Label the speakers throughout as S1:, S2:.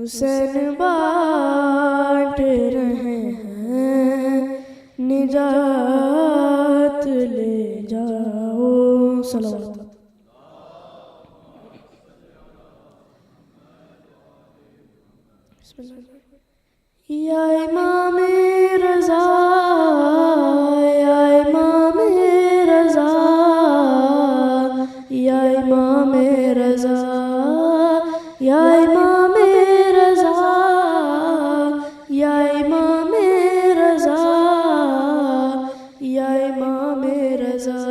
S1: हुसैन बांट रहे हैं निजात ले जाओ सलावत। या इमाम रज़ा या इमाम रज़ा या इमाम रज़ा या इमाम रज़ा या इमाम रज़ा या इमाम रज़ा।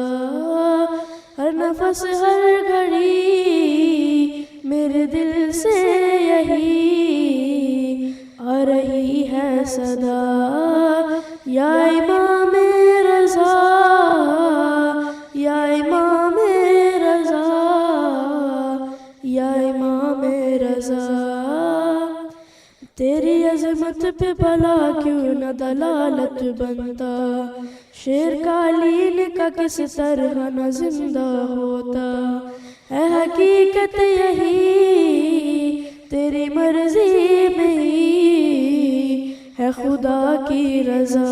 S1: हर नफस हर घड़ी मेरे दिल से यही आ रही है सदा। या इमाम रज़ा या इमाम रज़ा या इमाम रज़ा। तेरी अज़मत पे भला क्यों न दलालत बनता, शेर कालीन का किस तरह न जिंदा होता। है हकीकत यही तेरी मर्जी में ही है खुदा की रज़ा।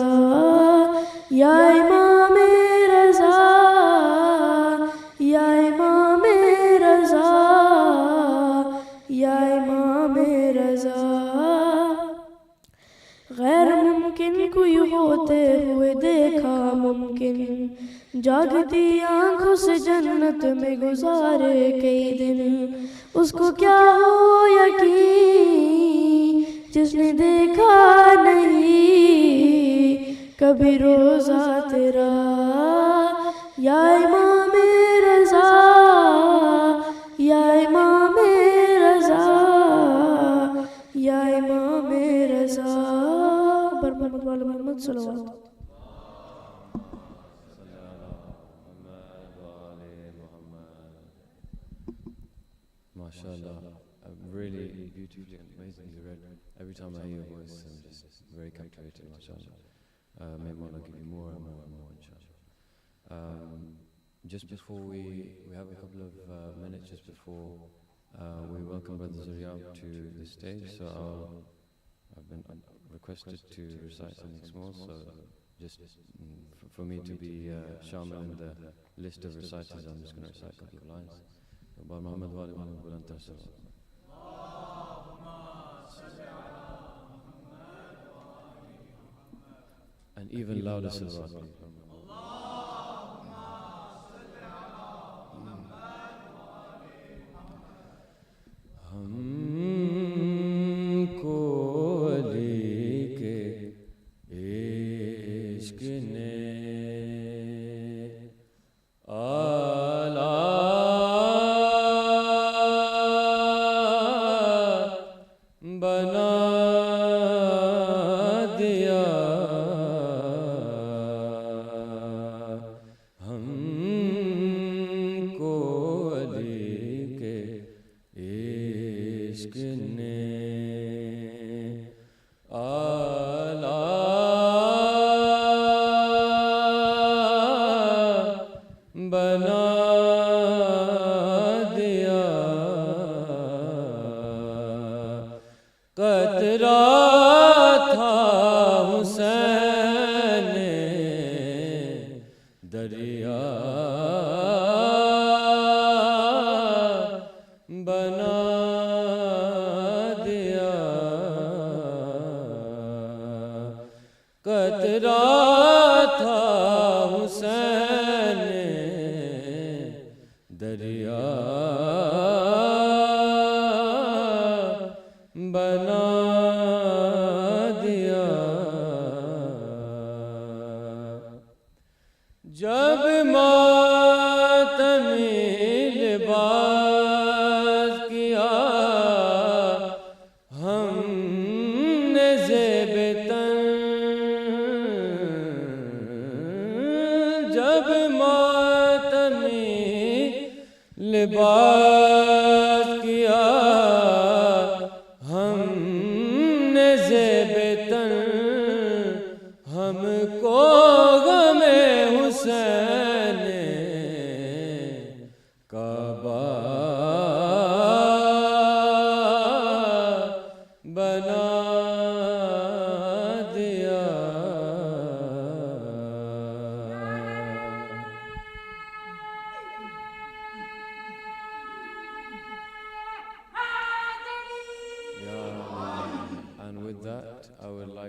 S1: या इमाम रज़ा या इमाम रज़ा या इमाम रज़ा। गैर मुमकिन को यूं होते हुए देखा मुमकिन, जागती आँखों से जन्नत में गुजारे कई दिन। उसको क्या हो यकीन जिसने देखा नहीं कभी रोज़ा तेरा। या इमाम रज़ा या इमाम रज़ा या इमाम रज़ा। बरकत वाले मोहम्मद सल्लल्लाहु।
S2: MashaAllah, really beautifully and amazingly read. Every time I hear your voice, I'm just very captivated, MashaAllah. May Allah give you more and more and more, inshallah. Just before we have a couple of minutes just before we welcome Brother Zuriyaab to the stage, so I've been requested to recite something small, so just for me to be shamil in the list of reciters, I'm just going to recite a couple of lines. Muhammad wa ali Muhammad buland tar salawat. And even louder salawat. हमको अली के इश्क ने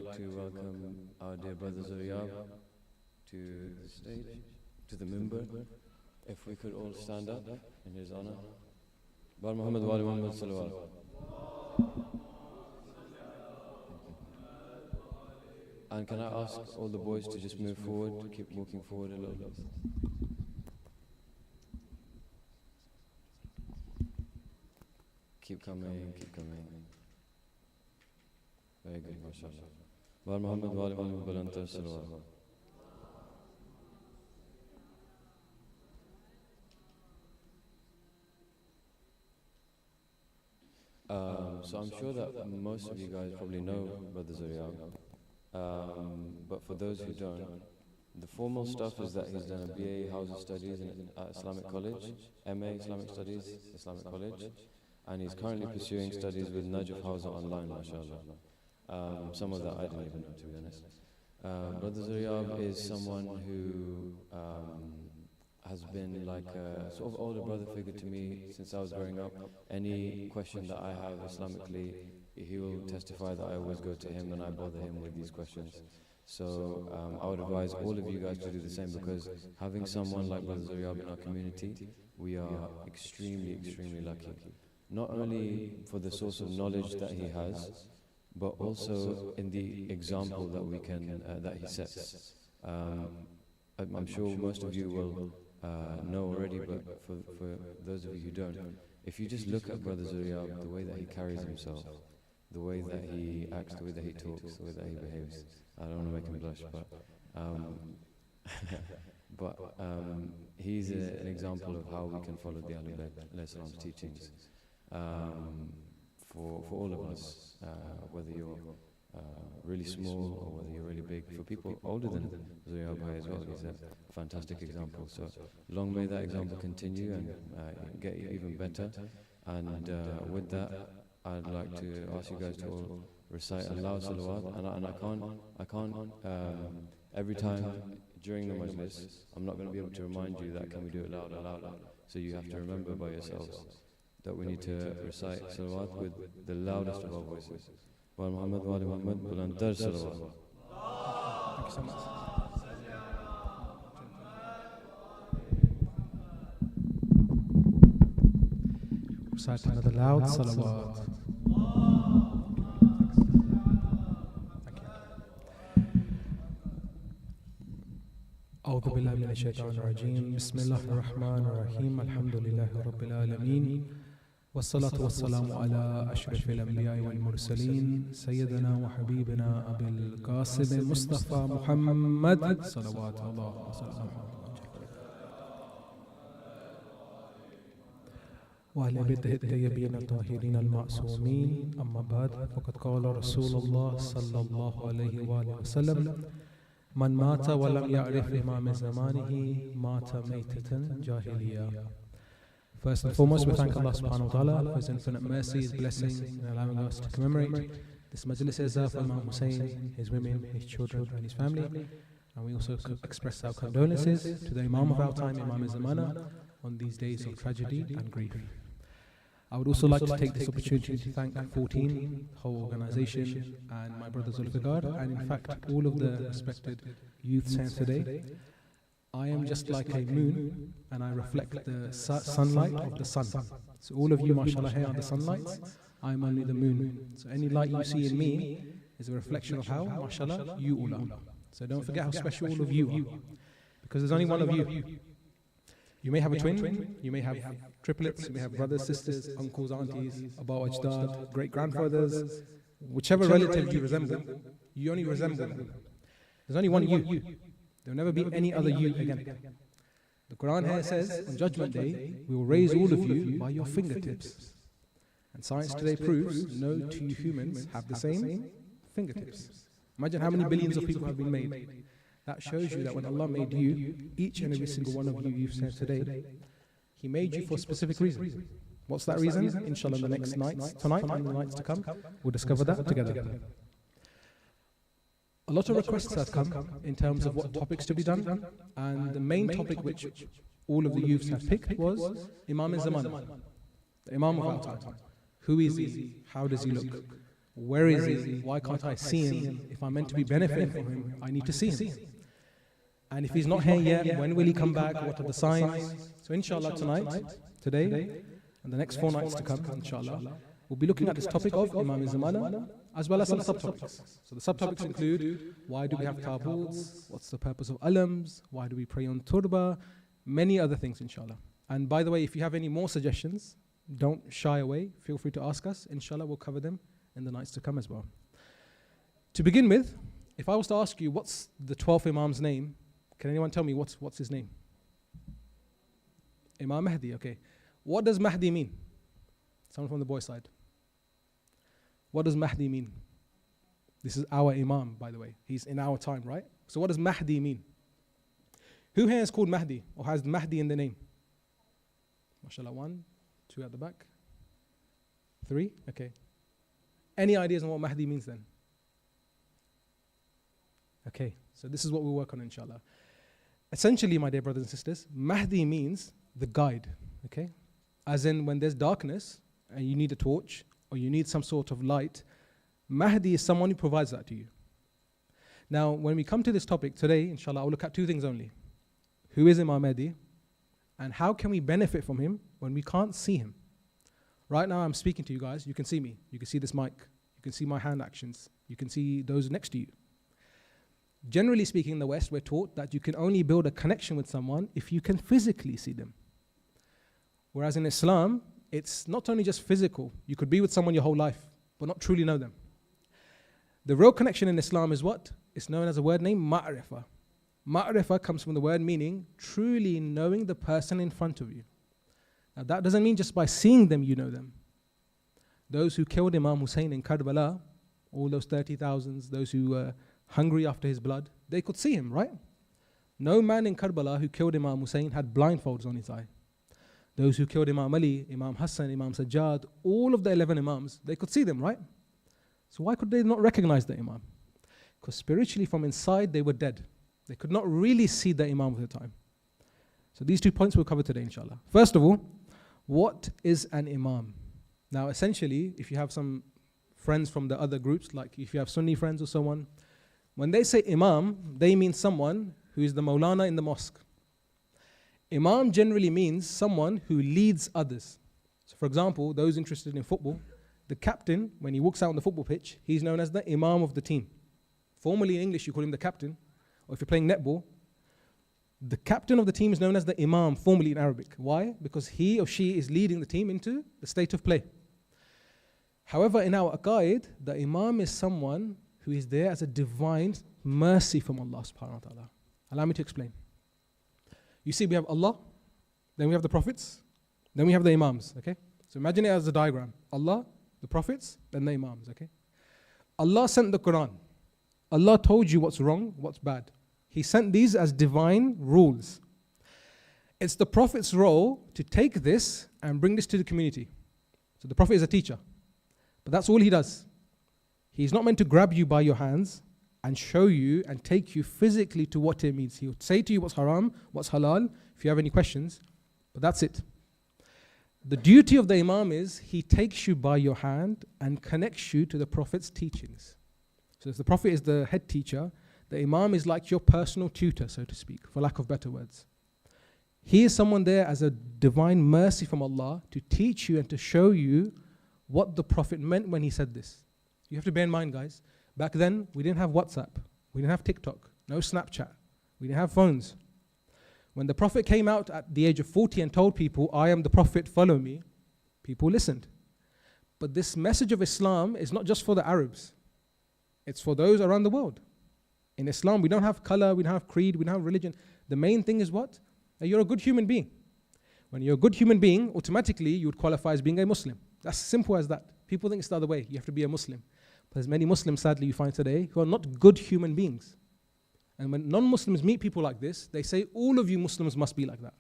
S2: like to welcome our dear brother Zuriyaab to the stage, to the minbar. If we could all stand up in his honor. Bar Muhammad wa ali Muhammad salawat. And can I ask all the boys to just move forward, keep walking forward a little bit. Keep coming, keep coming. Very good, mashallah. Bar Muhammad wa ali Muhammad balantar salawat. So I'm sure that most of you guys probably know Brother Zuriyaab. But for those who don't, the formal stuff is that he's done a BA Housing Studies at Islamic College, MA Islamic Studies, Islamic College, and he's currently pursuing studies with Najaf Hausa online, mashallah. Some of that I didn't even know, to be honest. Brother Zuriyaab is someone who has been like a sort of older brother figure to me since I was growing up. Any question that I have Islamically, he will testify that I always go to him and I bother him with these questions. So I would advise all of you guys to do the same, because having someone like Brother Zuriyaab in our community, we are extremely, extremely lucky. Not only for the source of knowledge that he has, but also in the example that we can that he sets. I'm sure most of you will know already, but for those of you who don't, if you just look at Brother Zuriyaab, the way that he carries himself, the way that he acts, the way that he talks, the way that he behaves, I don't want to make him blush, but he's an example of how we can follow the Ahlul Bayt's teachings for all of us, whether you're really small or whether you're really big. For people older than Zuriyaab as well, he's a fantastic example. So long may that example continue and get even better. And with that, I'd like to ask you guys to all recite a loud salawat. And I can't every time during the majlis, I'm not going to be able to remind you that can we do it louder, louder. So you have to remember by yourselves that we need to recite salawat with the loudest of our voices. Wa Muhammad wa ali Muhammad balantar salawat.
S3: Thank you so much. Recite another loud salawat. Thank you. أعوذ بالله من الشيطان الرجيم. بسم الله الرحمن الرحيم. الحمد لله رب العالمين. والصلاة والسلام على أشرف الأنبياء والمرسلين سيدنا وحبيبنا أبي القاسم مصطفى محمد صلوات الله وسلامه وأهل بيته الطيبين الطاهرين المعصومين. أما بعد، فقد قال رسول الله صلى الله عليه وآله وسلم: من مات ولم يعرف إمام زمانه مات ميتة جاهلية. First and foremost, we thank Allah subhanahu wa ta'ala for His infinite mercy, His blessing in allowing us to commemorate this majlis for Imam Hussein, his women, his children and his family. And we also express our condolences to the Imam of our time, Imam Zamana, on these days of tragedy and grief. I would also like to take this opportunity to thank 14, the whole organization, and my brother Zulifiqar, and in fact all of the respected youths here today. I am just like a moon, and I reflect the sunlight of the sun. So all of you, mashallah, here are the sunlights. I am only the moon. So any light you see in me is a reflection of how, mashallah, you all are. So don't forget how special all of you are, because there's only one of you. You may have a twin, you may have triplets, you may have brothers, sisters, uncles, aunties, abba, ajdad, great-grandfathers, whichever relative you resemble, you only resemble them. There's only one you. There will never be any other you again. The Quran here says, on Judgment Day, we will raise all of you by your fingertips. And science today proves no two humans have the same fingertips. Imagine how many billions of people have been made. That shows you that when Allah made you, each and every single one of you you've said today, He made you for a specific reason. What's that reason? Inshallah, in the next nights, tonight and the nights to come, we'll discover that together. A lot of requests have come in terms of what topics to be done, and the main topic which all of the youths have picked was Imam Zamana, the Imam of our time. Who is he? How does he look? Where is he? Why can't I see him? If I'm meant to be benefiting from him, I need to see him. And if he's not here yet, when will he come back? What are the signs? So inshallah tonight, today, and the next 4 nights to come, inshallah, we'll be looking at this topic of Imam Zamana, as well as some subtopics. So the subtopics include, why do we have tabuts? What's the purpose of alams? Why do we pray on turba? Many other things, inshallah. And by the way, if you have any more suggestions, don't shy away. Feel free to ask us. Inshallah, we'll cover them in the nights to come as well. To begin with, if I was to ask you, what's the 12th Imam's name? Can anyone tell me what's his name? Imam Mahdi, okay. What does Mahdi mean? Someone from the boys' side. What does Mahdi mean? This is our Imam, by the way. He's in our time, right? So what does Mahdi mean? Who here is called Mahdi or has Mahdi in the name? MashaAllah, 1, 2 at the back. 3, okay. Any ideas on what Mahdi means then? Okay, so this is what we'll work on, inshallah. Essentially, my dear brothers and sisters, Mahdi means the guide, okay? As in, when there's darkness and you need a torch or you need some sort of light, Mahdi is someone who provides that to you. Now, when we come to this topic today, inshallah, I'll look at 2 things only. Who is Imam Mahdi? And how can we benefit from him when we can't see him? Right now, I'm speaking to you guys. You can see me. You can see this mic. You can see my hand actions. You can see those next to you. Generally speaking, in the West, we're taught that you can only build a connection with someone if you can physically see them. Whereas in Islam, it's not only just physical. You could be with someone your whole life, but not truly know them. The real connection in Islam is what? It's known as a word named ma'rifah. Ma'rifah comes from the word meaning truly knowing the person in front of you. Now that doesn't mean just by seeing them you know them. Those who killed Imam Hussein in Karbala, all those 30,000, those who were hungry after his blood, they could see him, right? No man in Karbala who killed Imam Hussein had blindfolds on his eye. Those who killed Imam Ali, Imam Hassan, Imam Sajjad, all of the 11 Imams, they could see them, right? So why could they not recognize the Imam? Because spiritually from inside they were dead. They could not really see the Imam at the time. So these 2 points we'll cover today, inshallah. First of all, what is an Imam? Now essentially, if you have some friends from the other groups, like if you have Sunni friends or someone, when they say Imam, they mean someone who is the Maulana in the mosque. Imam generally means someone who leads others. So for example, those interested in football, the captain, when he walks out on the football pitch, he's known as the Imam of the team. Formally in English, you call him the captain. Or if you're playing netball, the captain of the team is known as the Imam, formally in Arabic. Why? Because he or she is leading the team into the state of play. However, in our aqaid, the Imam is someone who is there as a divine mercy from Allah subhanahu wa ta'ala. Allow me to explain. You see, we have Allah, then we have the prophets, then we have the Imams, okay? So imagine it as a diagram. Allah, the prophets, then the Imams, okay? Allah sent the Quran. Allah told you what's wrong, what's bad. He sent these as divine rules. It's the Prophet's role to take this and bring this to the community. So the Prophet is a teacher, but that's all he does. He's not meant to grab you by your hands and show you and take you physically to what it means. He would say to you what's haram, what's halal, if you have any questions, but that's it. The duty of the Imam is he takes you by your hand and connects you to the Prophet's teachings. So if the Prophet is the head teacher, the Imam is like your personal tutor, so to speak, for lack of better words. He is someone there as a divine mercy from Allah to teach you and to show you what the Prophet meant when he said this. You have to bear in mind, guys, back then we didn't have WhatsApp, we didn't have TikTok, no Snapchat, we didn't have phones. When the Prophet came out at the age of 40 and told people, I am the Prophet, follow me, people listened. But this message of Islam is not just for the Arabs, it's for those around the world. In Islam, we don't have color, we don't have creed, we don't have religion. The main thing is what? That you're a good human being. When you're a good human being, automatically you would qualify as being a Muslim. That's simple as that. People think it's the other way. You have to be a Muslim. But there's many Muslims, sadly, you find today, who are not good human beings. And when non-Muslims meet people like this, they say, all of you Muslims must be like that.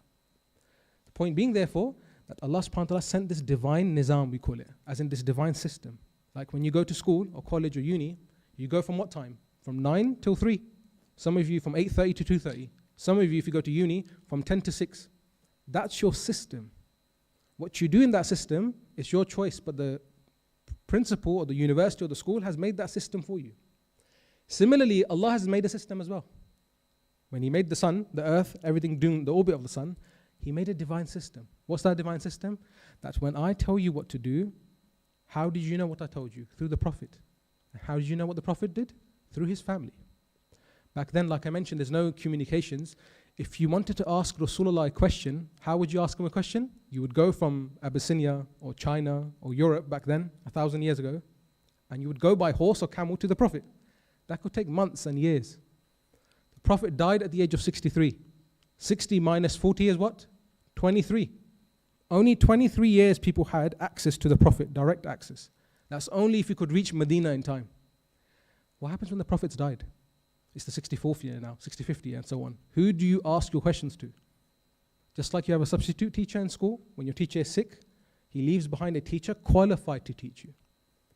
S3: The point being, therefore, that Allah subhanahu wa ta'ala sent this divine nizam, we call it, as in this divine system. Like when you go to school or college or uni, you go from what time? From 9 till 3. Some of you from 8:30 to 2:30. Some of you, if you go to uni, from 10 to 6. That's your system. What you do in that system is your choice, but the principal or the university or the school has made that system for you. Similarly, Allah has made a system as well. When He made the sun, the earth, everything doing the orbit of the sun, He made a divine system. What's that divine system? That's when I tell you what to do, how did you know what I told you? Through the Prophet. How did you know what the Prophet did? Through his family. Back then, like I mentioned, there's no communications. If you wanted to ask Rasulullah a question, how would you ask him a question? You would go from Abyssinia or China or Europe back then, 1,000 years ago, and you would go by horse or camel to the Prophet. That could take months and years. The Prophet died at the age of 63. 60 minus 40 is what? 23. Only 23 years people had access to the Prophet, direct access. That's only if you could reach Medina in time. What happens when the Prophets died? It's the 64th year now, 65th year and so on. Who do you ask your questions to? Just like you have a substitute teacher in school, when your teacher is sick, he leaves behind a teacher qualified to teach you.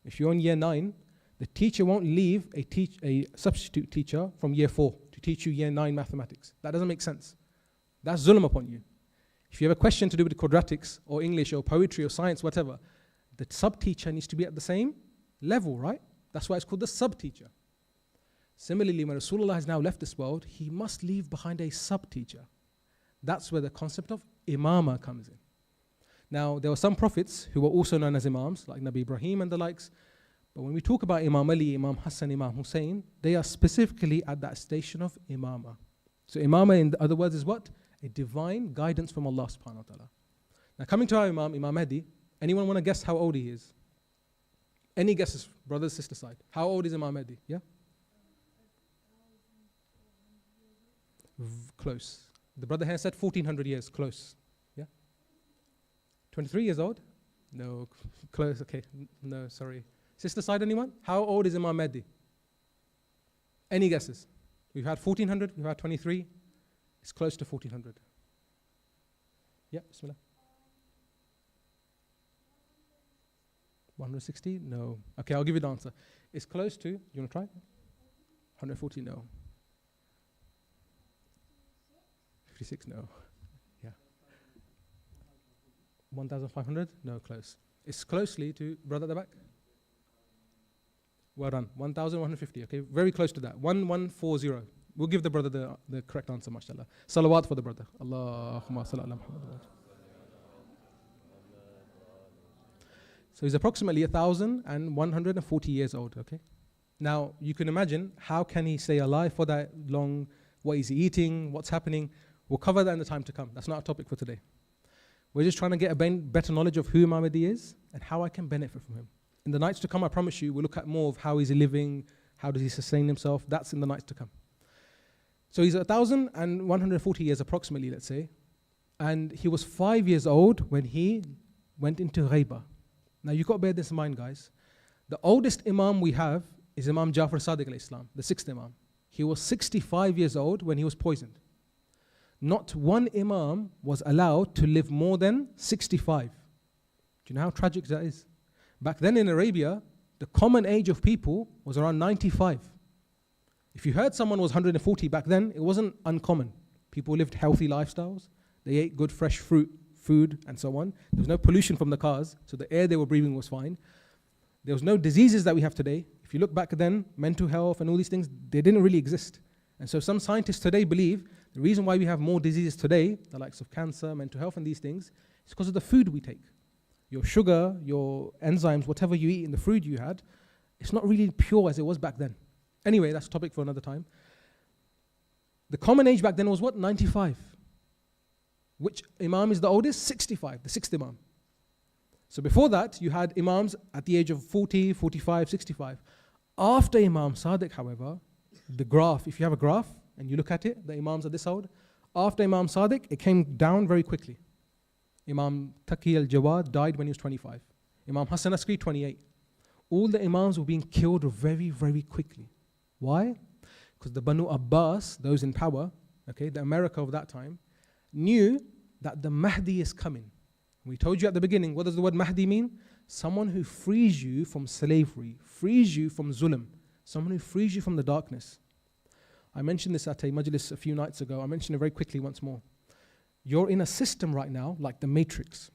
S3: If you're in year 9, the teacher won't leave a substitute teacher from year 4 to teach you year 9 mathematics. That doesn't make sense. That's zulm upon you. If you have a question to do with quadratics or English or poetry or science, whatever, the sub-teacher needs to be at the same level, right? That's why it's called the sub-teacher. Similarly, when Rasulullah has now left this world, he must leave behind a sub-teacher. That's where the concept of imama comes in. Now, there were some prophets who were also known as imams, like Nabi Ibrahim and the likes. But when we talk about Imam Ali, Imam Hassan, Imam Hussein, they are specifically at that station of imama. So imama, in other words, is what? A divine guidance from Allah subhanahu wa ta'ala. Now, coming to our Imam, Imam Mahdi, anyone want to guess how old he is? Any guesses, brothers, sister side? How old is Imam Mahdi? Yeah? Close. The brother here said 1400 years. Close. Yeah? 23 years old? No. Close. Okay. No, sorry. Sister side, anyone? How old is Imam Mahdi? Any guesses? We've had 1400, we've had 23. It's close to 1400. Yeah, bismillah. 160? No. Okay, I'll give you the answer. It's close to, you want to try? 140? No. 56? No. Yeah. 1,500? No, close. It's closely to, brother at the back? Well done. 1,150. Okay, very close to that. 1140. We'll give the brother the correct answer, mashallah. Salawat for the brother. Allahumma salli ala Muhammad. So he's approximately 1,140 years old, okay? Now, you can imagine, how can he stay alive for that long? What is he eating? What's happening? We'll cover that in the time to come. That's not our topic for today. We're just trying to get a better knowledge of who Imam Mahdi is and how I can benefit from him. In the nights to come, I promise you, we'll look at more of how he's living, how does he sustain himself. That's in the nights to come. So he's 1,140 years approximately, let's say. And he was 5 years old when he went into Ghaibah. Now you've got to bear this in mind, guys. The oldest Imam we have is Imam Jafar Sadiq alayhi salam, the 6th Imam. He was 65 years old when he was poisoned. Not one Imam was allowed to live more than 65. Do you know how tragic that is? Back then in Arabia, the common age of people was around 95. If you heard someone was 140 back then, it wasn't uncommon. People lived healthy lifestyles. They ate good fresh fruit, food, and so on. There was no pollution from the cars, so the air they were breathing was fine. There was no diseases that we have today. If you look back then, mental health and all these things, they didn't really exist. And so some scientists today believe the reason why we have more diseases today, the likes of cancer, mental health, and these things, is because of the food we take. Your sugar, your enzymes, whatever you eat in the food you had, it's not really pure as it was back then. Anyway, that's a topic for another time. The common age back then was what? 95. Which Imam is the oldest? 65, the 6th Imam. So before that, you had Imams at the age of 40, 45, 65. After Imam Sadiq, however, the graph, if you have a graph and you look at it, the Imams are this old. After Imam Sadiq, it came down very quickly. Imam Taqi al-Jawad died when he was 25. Imam Hassan Askari, 28. All the Imams were being killed very, very quickly. Why? Because the Banu Abbas, those in power, okay, the America of that time, knew that the Mahdi is coming. We told you at the beginning, what does the word Mahdi mean? Someone who frees you from slavery, frees you from zulm, someone who frees you from the darkness. I mentioned this at a majlis a few nights ago. I mentioned it very quickly once more. You're in a system right now, like the Matrix.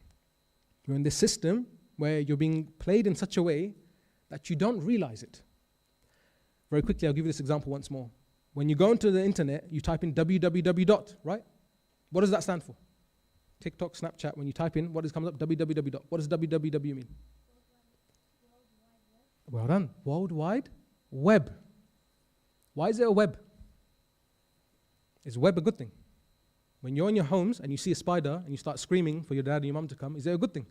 S3: You're in this system where you're being played in such a way that you don't realize it. Very quickly, I'll give you this example once more. When you go into the internet, you type in www dot, right? What does that stand for? TikTok, Snapchat, when you type in, what comes up? www dot. What does www mean? Well done. World Wide Web. Why is it a web? Is web a good thing? When you're in your homes and you see a spider and you start screaming for your dad and your mum to come, is it a good thing?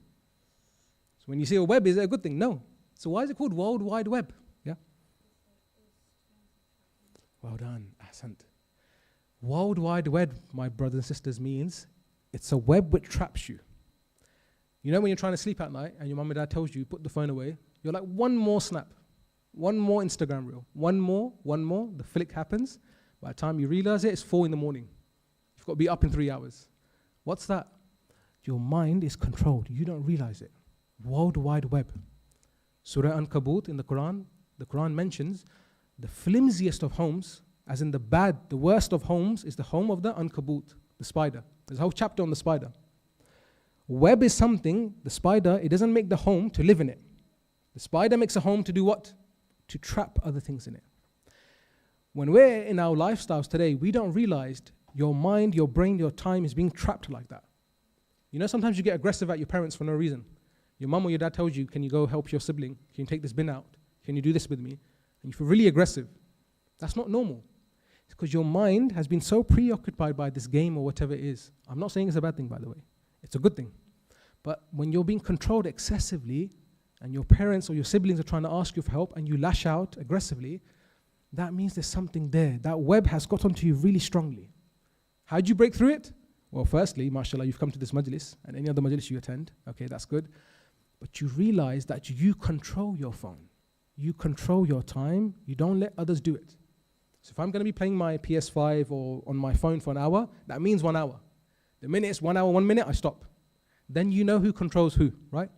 S3: So when you see a web, is it a good thing? No. So why is it called World Wide Web? Yeah? Well done. Ahsant. World Wide Web, my brothers and sisters, means it's a web which traps you. You know when you're trying to sleep at night and your mum and dad tells you, put the phone away, you're like, one more snap, one more Instagram reel, one more, the flick happens. By the time you realize it, it's 4 a.m. You've got to be up in 3 hours. What's that? Your mind is controlled. You don't realize it. World Wide Web. Surah Ankabut in the Quran mentions the flimsiest of homes, as in the worst of homes, is the home of the Ankabut, the spider. There's a whole chapter on the spider. Web is something, the spider, it doesn't make the home to live in it. The spider makes a home to do what? To trap other things in it. When we're in our lifestyles today, we don't realize your mind, your brain, your time is being trapped like that. You know, sometimes you get aggressive at your parents for no reason. Your mum or your dad tells you, can you go help your sibling? Can you take this bin out? Can you do this with me? And you feel really aggressive. That's not normal. It's because your mind has been so preoccupied by this game or whatever it is. I'm not saying it's a bad thing, by the way. It's a good thing. But when you're being controlled excessively and your parents or your siblings are trying to ask you for help and you lash out aggressively, that means there's something there. That web has got onto you really strongly. How did you break through it? Well, firstly, mashallah, you've come to this majlis and any other majlis you attend. Okay, that's good. But you realize that you control your phone. You control your time. You don't let others do it. So if I'm going to be playing my PS5 or on my phone for an hour, that means 1 hour. The minute it's 1 hour, 1 minute, I stop. Then you know who controls who, right?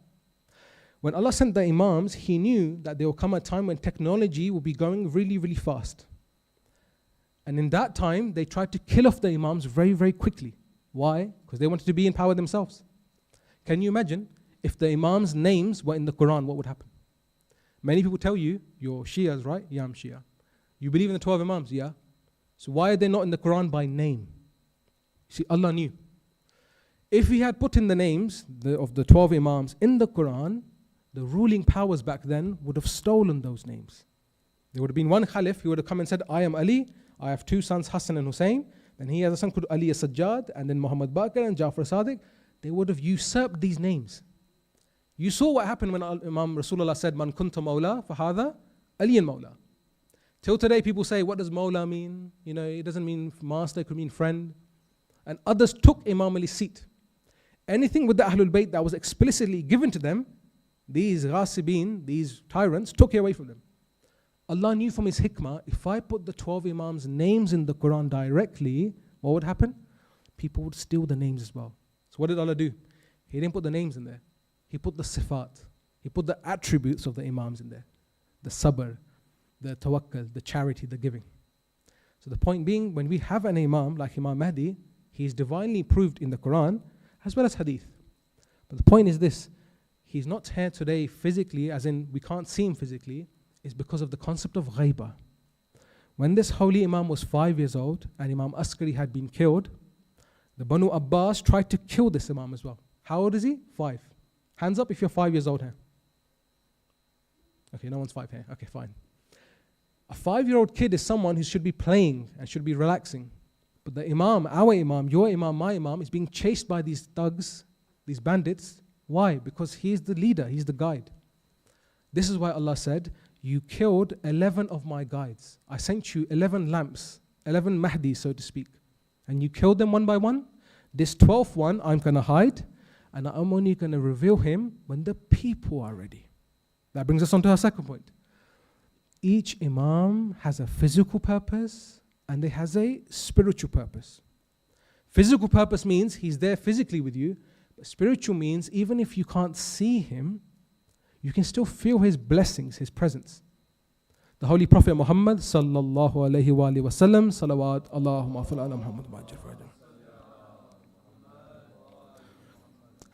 S3: When Allah sent the Imams, He knew that there will come a time when technology will be going really, really fast. And in that time, they tried to kill off the Imams very, very quickly. Why? Because they wanted to be in power themselves. Can you imagine if the Imams' names were in the Quran, what would happen? Many people tell you, you're Shias, right? Yeah, I'm Shia. You believe in the 12 Imams, yeah? So why are they not in the Quran by name? See, Allah knew. If He had put in the names of the 12 Imams in the Quran, the ruling powers back then would have stolen those names. There would have been one Khalif who would have come and said, I am Ali, I have 2 sons, Hassan and Hussein. Then he has a son called Ali as-Sajjad, and then Muhammad Baqir and Jafar Sadiq. They would have usurped these names. You saw what happened when Imam Rasulullah said, Man kunta mawla, fahadha Ali al-Mawla. Till today people say, what does Mawla mean? You know, it doesn't mean master, it could mean friend. And others took Imam Ali's seat. Anything with the Ahlul Bayt that was explicitly given to them, these Ghasibin, these tyrants, took it away from them. Allah knew from His hikmah, if I put the 12 Imams' names in the Quran directly, what would happen? People would steal the names as well. So what did Allah do? He didn't put the names in there. He put the sifat. He put the attributes of the Imams in there. The sabr, the tawakkul, the charity, the giving. So the point being, when we have an Imam like Imam Mahdi, he is divinely proved in the Quran as well as Hadith. But the point is this, he's not here today physically, as in we can't see him physically, is because of the concept of ghaibah. When this holy Imam was 5 years old and Imam Askari had been killed, the Banu Abbas tried to kill this Imam as well. How old is he? 5. Hands up if you're 5 years old here. Okay, no one's 5 here. Okay, fine. A 5-year-old kid is someone who should be playing and should be relaxing. But the Imam, our Imam, your Imam, my Imam, is being chased by these thugs, these bandits. Why? Because he is the leader, he's the guide. This is why Allah said, you killed 11 of my guides. I sent you 11 lamps, 11 Mahdis, so to speak. And you killed them one by one. This 12th one, I'm going to hide. And I'm only going to reveal him when the people are ready. That brings us on to our second point. Each Imam has a physical purpose and they has a spiritual purpose. Physical purpose means he's there physically with you. But spiritual means even if you can't see him, you can still feel his blessings, his presence. The Holy Prophet Muhammad sallallahu alayhi wa sallam, salawat Allahumma salli ala Muhammad wa ajr fa'ajr.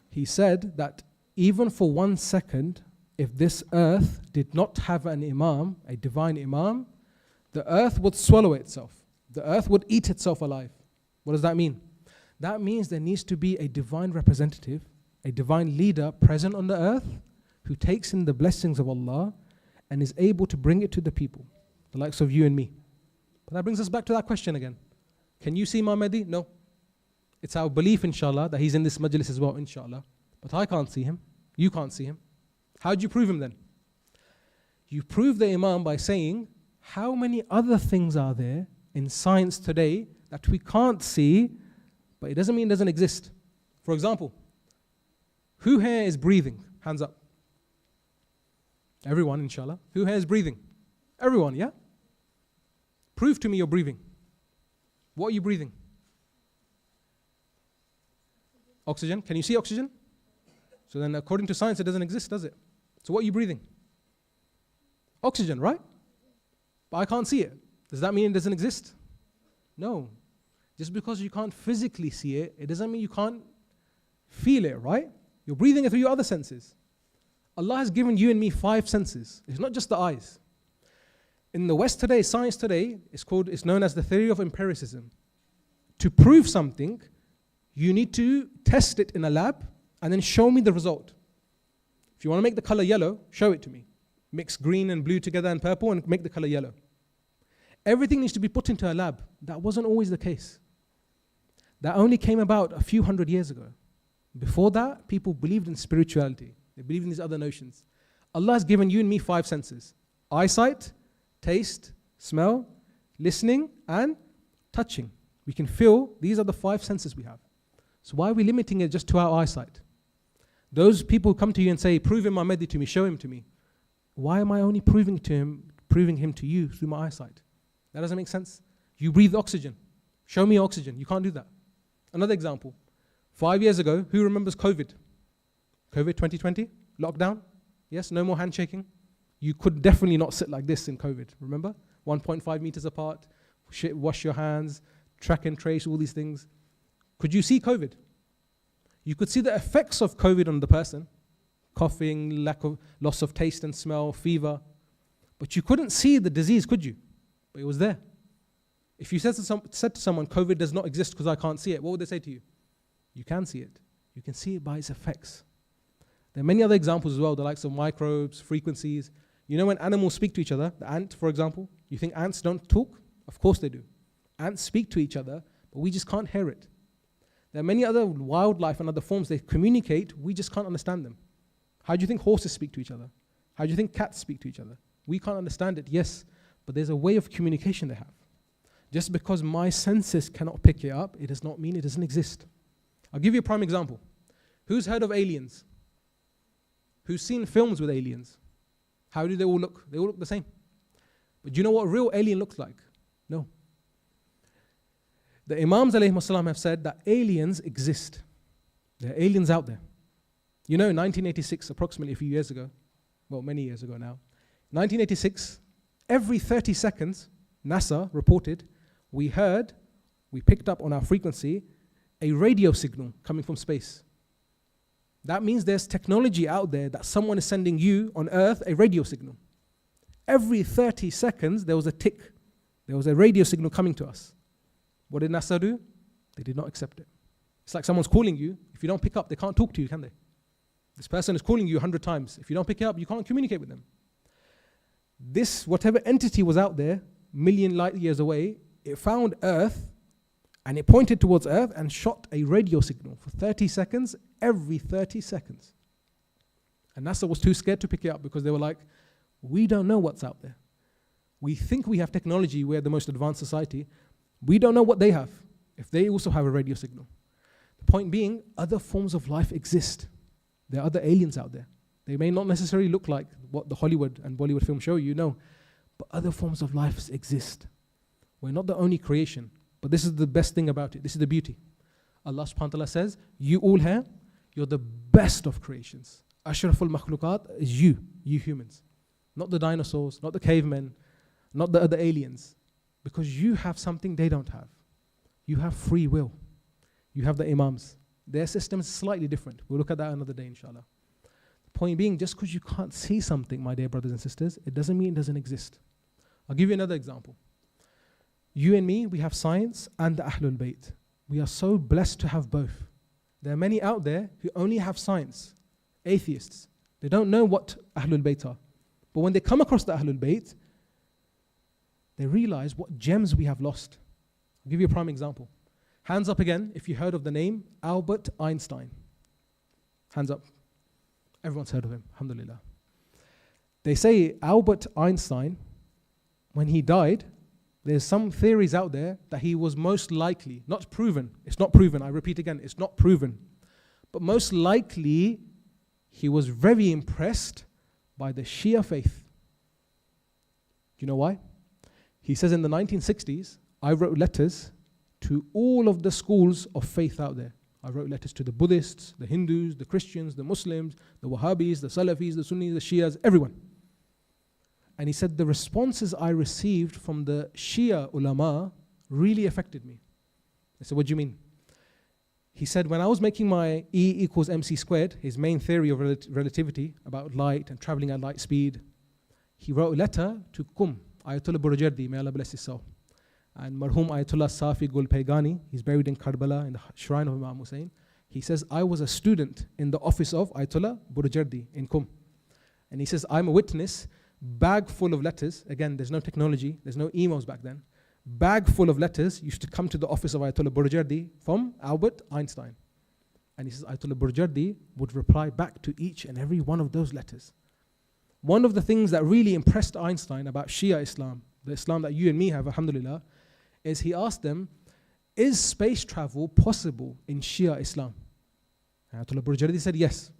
S3: He said that even for 1 second, if this earth did not have an imam, a divine imam, the earth would swallow itself. The earth would eat itself alive. What does that mean? That means there needs to be a divine representative, a divine leader present on the earth who takes in the blessings of Allah and is able to bring it to the people, the likes of you and me. But that brings us back to that question again. Can you see Imam Mahdi? No. It's our belief, inshallah, that he's in this majlis as well, inshallah. But I can't see him. You can't see him. How do you prove him then? You prove the Imam by saying, how many other things are there in science today that we can't see, but it doesn't mean it doesn't exist? For example, who here is breathing? Hands up. Everyone, inshallah. Who here is breathing? Everyone, yeah? Prove to me you're breathing. What are you breathing? Oxygen. Can you see oxygen? So then according to science, it doesn't exist, does it? So what are you breathing? Oxygen, right? But I can't see it. Does that mean it doesn't exist? No. Just because you can't physically see it, it doesn't mean you can't feel it, right? You're breathing it through your other senses. Allah has given you and me 5 senses. It's not just the eyes. In the West today, science today, it's known as the theory of empiricism. To prove something, you need to test it in a lab and then show me the result. If you want to make the color yellow, show it to me. Mix green and blue together and purple and make the color yellow. Everything needs to be put into a lab. That wasn't always the case. That only came about a few hundred years ago. Before that, people believed in spirituality. They believed in these other notions. Allah has given you and me 5 senses. Eyesight, taste, smell, listening, and touching. We can feel. These are the 5 senses we have. So why are we limiting it just to our eyesight? Those people who come to you and say, prove Imam Mahdi to me, show him to me. Why am I only proving him to you through my eyesight? That doesn't make sense. You breathe oxygen. Show me oxygen. You can't do that. Another example. 5 years ago, who remembers COVID? COVID 2020? Lockdown? Yes, no more handshaking. You could definitely not sit like this in COVID, remember? 1.5 meters apart, wash your hands, track and trace, all these things. Could you see COVID? You could see the effects of COVID on the person. Coughing, loss of taste and smell, fever. But you couldn't see the disease, could you? But it was there. If you said to someone, COVID does not exist because I can't see it, what would they say to you? You can see it. You can see it by its effects. There are many other examples as well, the likes of microbes, frequencies. You know when animals speak to each other, the ant, for example, you think ants don't talk? Of course they do. Ants speak to each other, but we just can't hear it. There are many other wildlife and other forms they communicate, we just can't understand them. How do you think horses speak to each other? How do you think cats speak to each other? We can't understand it, yes, but there's a way of communication they have. Just because my senses cannot pick it up, it does not mean it doesn't exist. I'll give you a prime example. Who's heard of aliens? Who's seen films with aliens? How do they all look? They all look the same. But do you know what a real alien looks like? No. The Imams ﷺ have said that aliens exist. There are aliens out there. You know, in 1986, approximately a few years ago, well, many years ago now, 1986, every 30 seconds, NASA reported, we picked up on our frequency, a radio signal coming from space. That means there's technology out there that someone is sending you on Earth a radio signal. Every 30 seconds, there was a tick. There was a radio signal coming to us. What did NASA do? They did not accept it. It's like someone's calling you. If you don't pick up, they can't talk to you, can they? This person is calling you 100 times. If you don't pick it up, you can't communicate with them. This, whatever entity was out there, million light years away, it found Earth, and it pointed towards Earth and shot a radio signal for 30 seconds, every 30 seconds. And NASA was too scared to pick it up because they were like, we don't know what's out there. We think we have technology, we're the most advanced society. We don't know what they have, if they also have a radio signal. The point being, other forms of life exist. There are other aliens out there. They may not necessarily look like what the Hollywood and Bollywood films show you, no. But other forms of life exist. We're not the only creation. But this is the best thing about it. This is the beauty. Allah subhanahu wa ta'ala says, you all here, you're the best of creations. Ashraful makhluqat is you humans. Not the dinosaurs, not the cavemen, not the other aliens. Because you have something they don't have. You have free will. You have the imams. Their system is slightly different. We'll look at that another day, inshallah. The Point being, just because you can't see something, my dear brothers and sisters, it doesn't mean it doesn't exist. I'll give you another example. You and me, we have science and the Ahlul Bayt. We are so blessed to have both. There are many out there who only have science, atheists. They don't know what Ahlul Bayt are. But when they come across the Ahlul Bayt, they realize what gems we have lost. I'll give you a prime example. Hands up again if you heard of the name Albert Einstein. Hands up. Everyone's heard of him, alhamdulillah. They say Albert Einstein, when he died, there's some theories out there that he was most likely, not proven, it's not proven, I repeat again, it's not proven, but most likely he was very impressed by the Shia faith. Do you know why? He says in the 1960s, I wrote letters to all of the schools of faith out there. I wrote letters to the Buddhists, the Hindus, the Christians, the Muslims, the Wahhabis, the Salafis, the Sunnis, the Shias, everyone. And he said the responses I received from the Shia ulama really affected me. I said, what do you mean? He said, when I was making my E equals mc squared, his main theory of relativity about light and traveling at light speed, he wrote a letter to Ayatollah Burjardi, may Allah bless his soul. And Marhum Ayatollah Safi Gul Paygani, he's buried in Karbala in the shrine of Imam Hussein. He says, I was a student in the office of Ayatollah Burjardi in Qum. And he says, I'm a witness, bag full of letters. Again, there's no technology, there's no emails back then. Bag full of letters used to come to the office of Ayatollah Burjardi from Albert Einstein. And he says, Ayatollah Burjardi would reply back to each and every one of those letters. One of the things that really impressed Einstein about Shia Islam, the Islam that you and me have, alhamdulillah, is he asked them, is space travel possible in Shia Islam? Ayatollah Burjardi said, yes.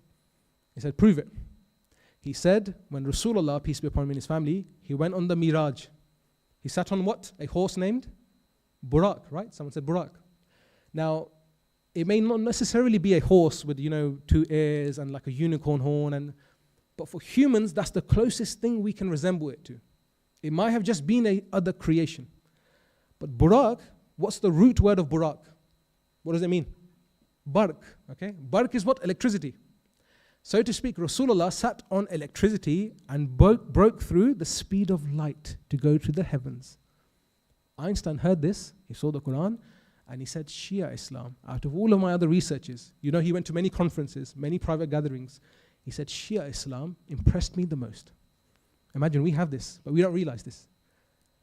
S3: He said, prove it. He said, when Rasulullah, peace be upon him and his family, he went on the Miraj. He sat on what? A horse named Burak, right? Someone said Burak. Now, it may not necessarily be a horse with, 2 ears and like a unicorn horn, but for humans, that's the closest thing we can resemble it to. It might have just been a other creation. But Burak, what's the root word of Burak? What does it mean? Bark, okay? Bark is what? Electricity. So to speak, Rasulullah sat on electricity and broke through the speed of light to go to the heavens. Einstein heard this, he saw the Quran, and he said, Shia Islam, out of all of my other researches, he went to many conferences, many private gatherings, he said, Shia Islam impressed me the most. Imagine we have this, but we don't realize this.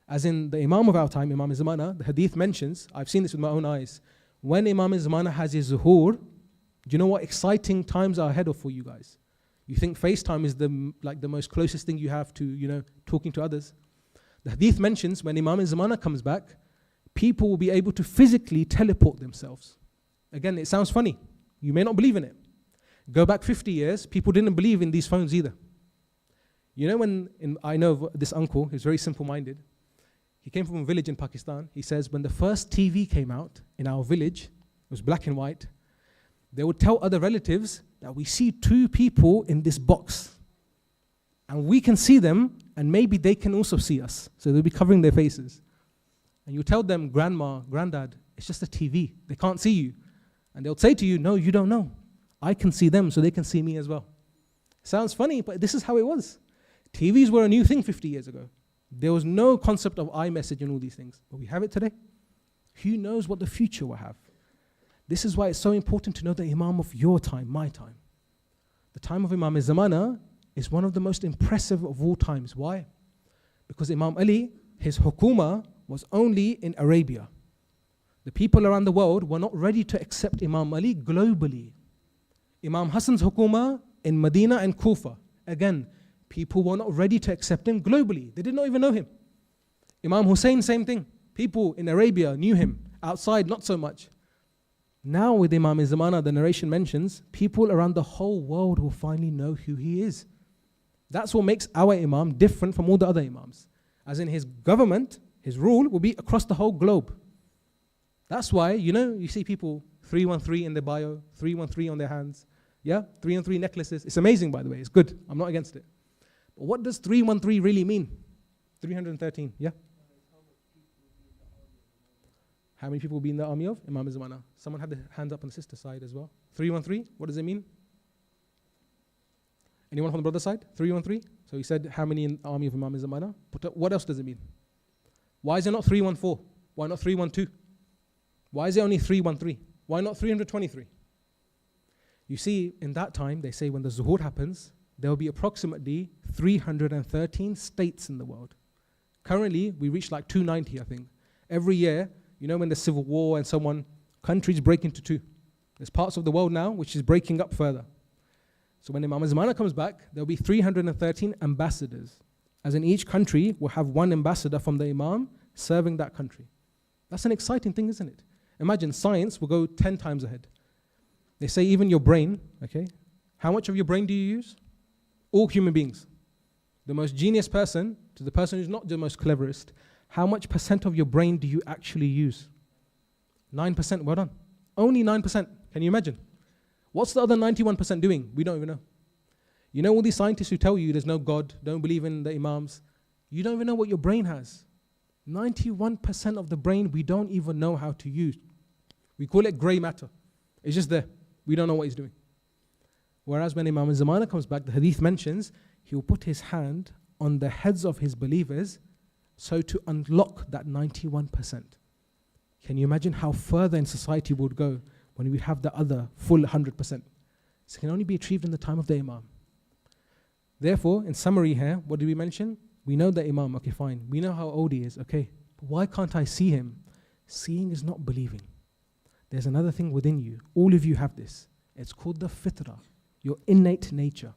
S3: As in the Imam of our time, Imam Zamana, the hadith mentions, I've seen this with my own eyes, when Imam Zamana has his zuhur, do you know what exciting times are ahead of for you guys? You think FaceTime is the most closest thing you have to, talking to others. The hadith mentions when Imam Zamana comes back, people will be able to physically teleport themselves. Again, it sounds funny. You may not believe in it. Go back 50 years, people didn't believe in these phones either. I know of this uncle, who's very simple-minded. He came from a village in Pakistan. He says when the first TV came out in our village, it was black and white, they would tell other relatives that we see 2 people in this box. And we can see them, and maybe they can also see us. So they'll be covering their faces. And you tell them, grandma, granddad, it's just a TV. They can't see you. And they'll say to you, no, you don't know. I can see them, so they can see me as well. Sounds funny, but this is how it was. TVs were a new thing 50 years ago. There was no concept of iMessage and all these things. But we have it today. Who knows what the future will have? This is why it's so important to know the Imam of your time, my time. The time of Imam Zamana is one of the most impressive of all times. Why? Because Imam Ali, his hukuma was only in Arabia. The people around the world were not ready to accept Imam Ali globally. Imam Hassan's hukuma in Medina and Kufa. Again, people were not ready to accept him globally. They did not even know him. Imam Hussein, same thing. People in Arabia knew him. Outside, not so much. Now with Imam Zamana, the narration mentions, people around the whole world will finally know who he is. That's what makes our Imam different from all the other Imams. As in his government, his rule will be across the whole globe. That's why, you see people 313 in their bio, 313 on their hands. Yeah, 313 necklaces. It's amazing, by the way. It's good. I'm not against it. But what does 313 really mean? 313, yeah? How many people will be in the army of Imam Zamana? Someone had their hands up on the sister side as well. 313, what does it mean? Anyone from the brother side? 313? So he said, how many in the army of Imam Zamana? But what else does it mean? Why is it not 314? Why not 312? Why is it only 313? Why not 323? You see, in that time, they say when the zuhur happens, there will be approximately 313 states in the world. Currently, we reach like 290, I think. Every year, you know, when there's civil war and so on, countries break into two. There's parts of the world now which is breaking up further. So when Imam Zamana comes back, there'll be 313 ambassadors. As in each country will have one ambassador from the Imam serving that country. That's an exciting thing, isn't it? Imagine science will go 10 times ahead. They say even your brain, okay? How much of your brain do you use? All human beings. The most genius person to the person who's not the most cleverest, how much % of your brain do you actually use? 9%, well done. Only 9%, can you imagine? What's the other 91% doing? We don't even know. You know all these scientists who tell you there's no God, don't believe in the Imams, you don't even know what your brain has. 91% of the brain we don't even know how to use. We call it grey matter. It's just there. We don't know what he's doing. Whereas when Imam Zamana comes back, the hadith mentions, he will put his hand on the heads of his believers so to unlock that 91%. Can you imagine how further in society would go when we have the other full 100%? So it can only be achieved in the time of the Imam. Therefore, in summary here, what did we mention? We know the Imam, okay fine. We know how old he is, okay. But why can't I see him? Seeing is not believing. There's another thing within you. All of you have this. It's called the fitrah, your innate nature.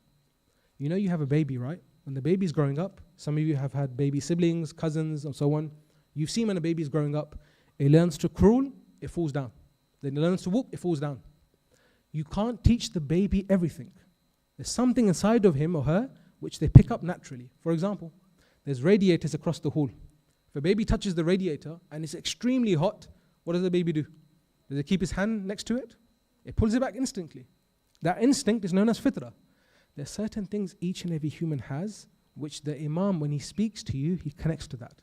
S3: You know you have a baby, right? When the baby's growing up, some of you have had baby siblings, cousins, and so on. You've seen when a baby's growing up, it learns to crawl, it falls down. Then it learns to walk, it falls down. You can't teach the baby everything. There's something inside of him or her which they pick up naturally. For example, there's radiators across the hall. If a baby touches the radiator and it's extremely hot, what does the baby do? Does it keep his hand next to it? It pulls it back instantly. That instinct is known as fitrah. There are certain things each and every human has which the Imam, when he speaks to you, he connects to that.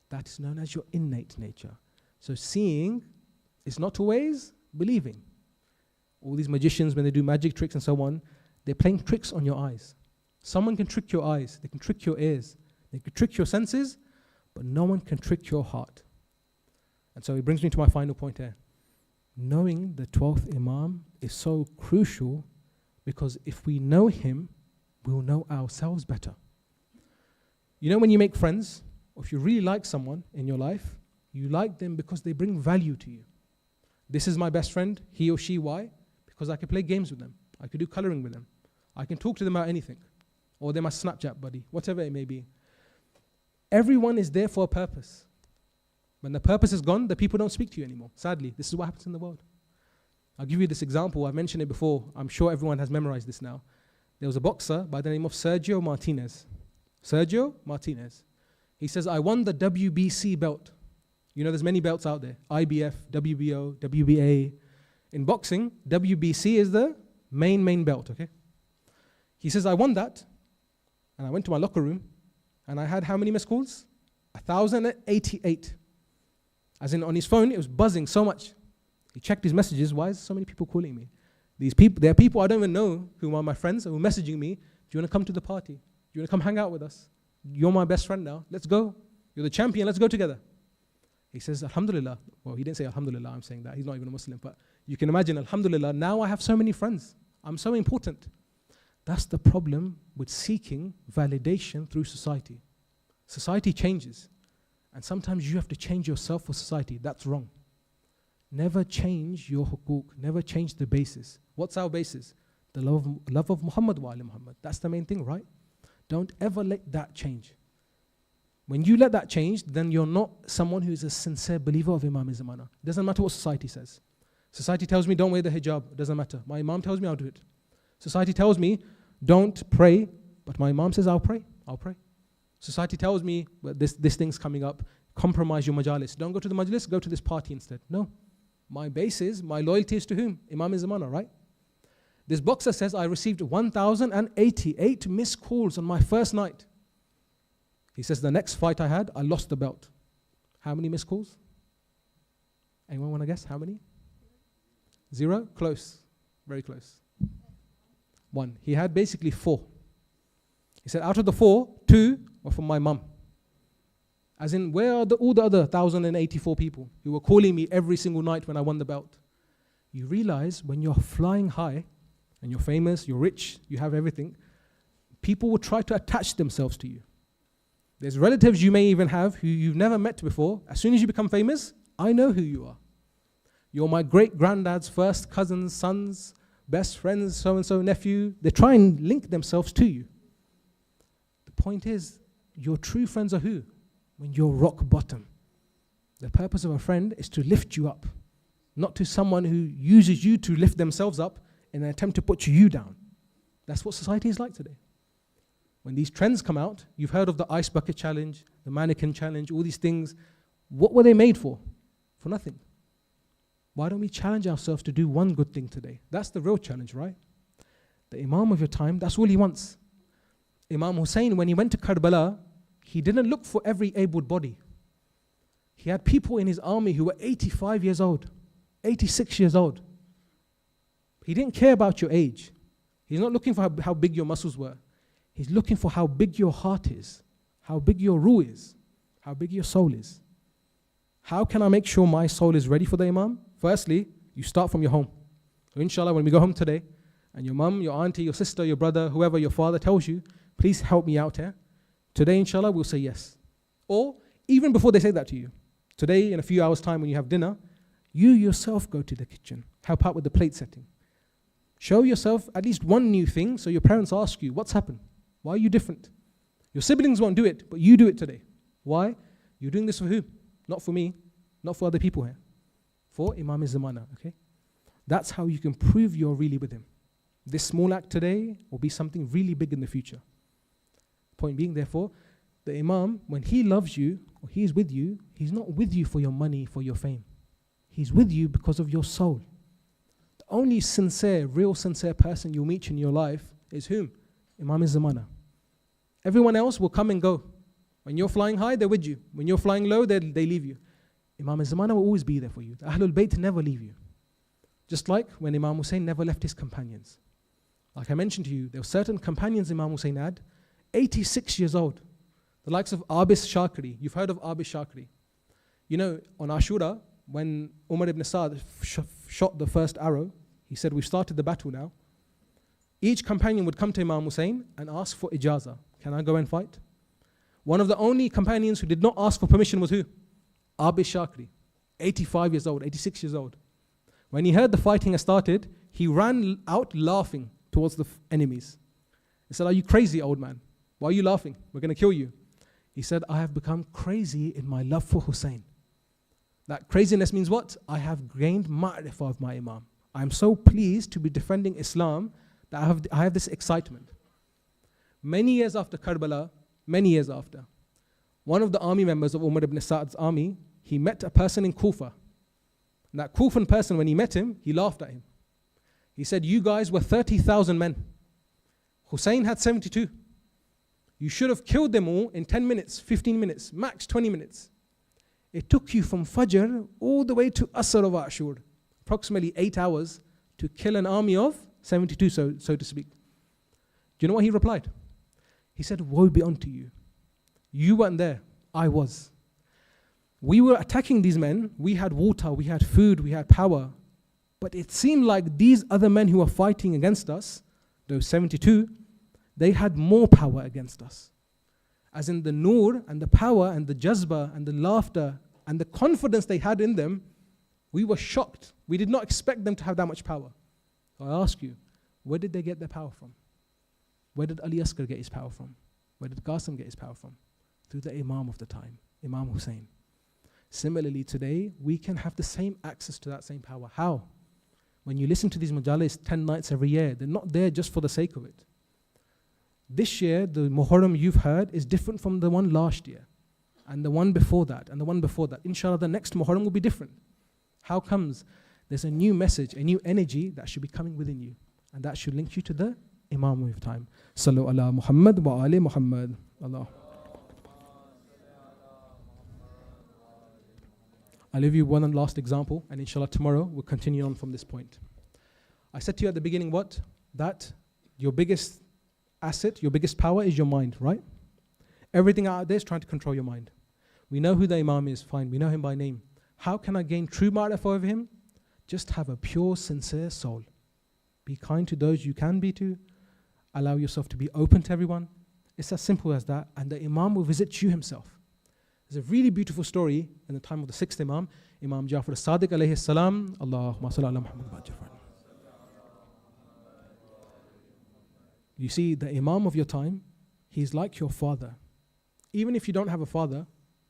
S3: That is known as your innate nature. So seeing is not always believing. All these magicians, when they do magic tricks and so on, they're playing tricks on your eyes. Someone can trick your eyes, they can trick your ears, they can trick your senses, but no one can trick your heart. And so it brings me to my final point here. Knowing the 12th Imam is so crucial because if we know him, we'll know ourselves better. You know when you make friends, or if you really like someone in your life, you like them because they bring value to you. This is my best friend, he or she, why? Because I can play games with them. I can do coloring with them. I can talk to them about anything. Or they're my Snapchat buddy, whatever it may be. Everyone is there for a purpose. When the purpose is gone, the people don't speak to you anymore. Sadly, this is what happens in the world. I'll give you this example. I've mentioned it before. I'm sure everyone has memorized this now. There was a boxer by the name of Sergio Martinez. Sergio Martinez. He says, I won the WBC belt. You know, there's many belts out there. IBF, WBO, WBA. In boxing, WBC is the main belt, okay? He says, I won that. And I went to my locker room. And I had how many missed calls? 1,088. As in on his phone, it was buzzing so much. He checked his messages. Why is so many people calling me? These people, there are people I don't even know who are my friends who are messaging me. Do you want to come to the party? Do you want to come hang out with us? You're my best friend now. Let's go. You're the champion. Let's go together. He says, Alhamdulillah. Well, he didn't say Alhamdulillah. I'm saying that. He's not even a Muslim. But you can imagine, Alhamdulillah, now I have so many friends. I'm so important. That's the problem with seeking validation through society. Society changes. And sometimes you have to change yourself for society. That's wrong. Never change your hukuk. Never change the basis. What's our basis? The love of Muhammad wa ali Muhammad. That's the main thing, right? Don't ever let that change. When you let that change, then you're not someone who is a sincere believer of Imam Zamana. It doesn't matter what society says. Society tells me don't wear the hijab. It doesn't matter. My Imam tells me I'll do it. Society tells me don't pray, but my Imam says I'll pray. I'll pray. Society tells me well, this thing's coming up. Compromise your majalis. Don't go to the majalis, go to this party instead. No. My base is, my loyalty is to whom? Imam Zamana, right? This boxer says I received 1,088 missed calls on my first night. He says the next fight I had, I lost the belt. How many missed calls? Anyone want to guess? How many? 0? Close. Very close. 1. He had basically 4. He said, out of the 4, 2 were from my mum. As in, where are all the other 1,084 people who were calling me every single night when I won the belt? You realize when you're flying high and you're famous, you're rich, you have everything, people will try to attach themselves to you. There's relatives you may even have who you've never met before. As soon as you become famous, I know who you are. You're my great-granddad's first cousins, sons, best friends, so-and-so, nephew. They try and link themselves to you. The point is, your true friends are who? When you're rock bottom. The purpose of a friend is to lift you up, not to someone who uses you to lift themselves up in an attempt to put you down. That's what society is like today. When these trends come out, you've heard of the ice bucket challenge, the mannequin challenge, all these things. What were they made for? For nothing. Why don't we challenge ourselves to do one good thing today? That's the real challenge, right? The Imam of your time, that's all he wants. Imam Hussein, when he went to Karbala, he didn't look for every able body. He had people in his army who were 85 years old, 86 years old. He didn't care about your age. He's not looking for how big your muscles were. He's looking for how big your heart is, how big your ruh is, how big your soul is. How can I make sure my soul is ready for the Imam? Firstly, you start from your home. So inshallah, when we go home today, and your mum, your auntie, your sister, your brother, whoever, your father tells you, please help me out here. Today, inshallah, we'll say yes. Or even before they say that to you, today, in a few hours' time when you have dinner, you yourself go to the kitchen, help out with the plate setting. Show yourself at least one new thing so your parents ask you, what's happened? Why are you different? Your siblings won't do it, but you do it today. Why? You're doing this for who? Not for me, not for other people here. For Imam Zamana, okay? That's how you can prove you're really with him. This small act today will be something really big in the future. Point being, therefore, the Imam, when he loves you, or he is with you, he's not with you for your money, for your fame. He's with you because of your soul. The only sincere, real sincere person you'll meet in your life is whom? Imam Zamana. Everyone else will come and go. When you're flying high, they're with you. When you're flying low, they leave you. Imam Zamana will always be there for you. The Ahlul Bayt never leave you. Just like when Imam Hussein never left his companions. Like I mentioned to you, there were certain companions Imam Hussein had, 86 years old. The likes of Abis Shakri. You've heard of Abis Shakri. You know, on Ashura, when Umar ibn Sa'd shot the first arrow, he said, we've started the battle now. Each companion would come to Imam Hussein and ask for ijazah. Can I go and fight? One of the only companions who did not ask for permission was who? Abis Shakri, 85 years old, 86 years old. When he heard the fighting had started, he ran out laughing towards the enemies. He said, are you crazy, old man? Why are you laughing? We're going to kill you. He said, I have become crazy in my love for Hussein. That craziness means what? I have gained ma'rifah of my Imam. I am so pleased to be defending Islam that I have this excitement. Many years after Karbala, many years after, one of the army members of Umar ibn Sa'd's army, he met a person in Kufa. And that Kufan person, when he met him, he laughed at him. He said, you guys were 30,000 men. Hussein had 72. You should have killed them all in 10 minutes, 15 minutes, max 20 minutes. It took you from Fajr all the way to Asr of Ashur, approximately 8 hours, to kill an army of 72, so to speak. Do you know what he replied? He said, woe be unto you. You weren't there, I was. We were attacking these men, we had water, we had food, we had power. But it seemed like these other men who were fighting against us, those 72, they had more power against us. As in the nur and the power and the jazba and the laughter and the confidence they had in them, we were shocked. We did not expect them to have that much power. So I ask you, where did they get their power from? Where did Ali Asghar get his power from? Where did Qasim get his power from? Through the Imam of the time, Imam Hussein. Similarly, today, we can have the same access to that same power. How? When you listen to these majalis 10 nights every year, they're not there just for the sake of it. This year, the Muharram you've heard is different from the one last year, and the one before that, and the one before that. Inshallah, the next Muharram will be different. How comes? There's a new message, a new energy that should be coming within you, and that should link you to the Imam of time. Sallu ala Muhammad wa ali Muhammad. Allah. I'll leave you one last example, and inshallah tomorrow we'll continue on from this point. I said to you at the beginning what? That your biggest asset, your biggest power is your mind, right? Everything out there is trying to control your mind. We know who the Imam is, fine. We know him by name. How can I gain true ma'rifah over him? Just have a pure, sincere soul. Be kind to those you can be to. Allow yourself to be open to everyone. It's as simple as that. And the Imam will visit you himself. There's a really beautiful story in the time of the sixth Imam, Imam Jafar as-Sadiq alayhi salam. Allahumma salli ala Muhammad wa Jafar. You see, the Imam of your time, he's like your father. Even if you don't have a father,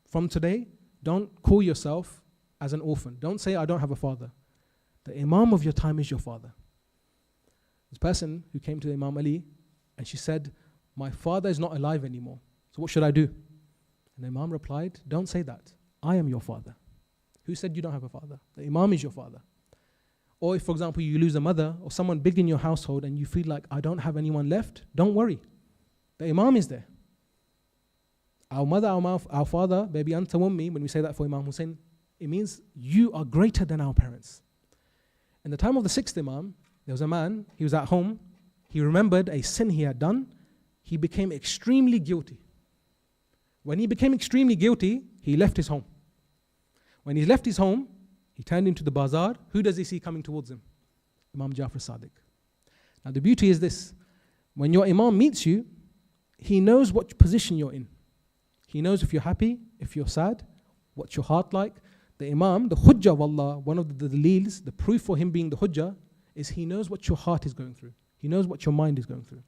S3: from today, don't call yourself as an orphan. Don't say, I don't have a father. The Imam of your time is your father. This person who came to Imam Ali and she said, my father is not alive anymore. So what should I do? And the Imam replied, don't say that. I am your father. Who said you don't have a father? The Imam is your father. Or if, for example, you lose a mother or someone big in your household and you feel like, I don't have anyone left, don't worry. The Imam is there. Our mother, our father, baby anta ummi, when we say that for Imam Hussein, it means you are greater than our parents. In the time of the sixth Imam, there was a man, he was at home, he remembered a sin he had done, he became extremely guilty. When he became extremely guilty, he left his home. When he left his home, he turned into the bazaar. Who does he see coming towards him? Imam Jafar Sadiq. Now the beauty is this, when your Imam meets you, he knows what position you're in. He knows if you're happy, if you're sad, what's your heart like. The Imam, the Hujjah of Allah, one of the daleels, the proof for him being the Hujjah, is he knows what your heart is going through. He knows what your mind is going through.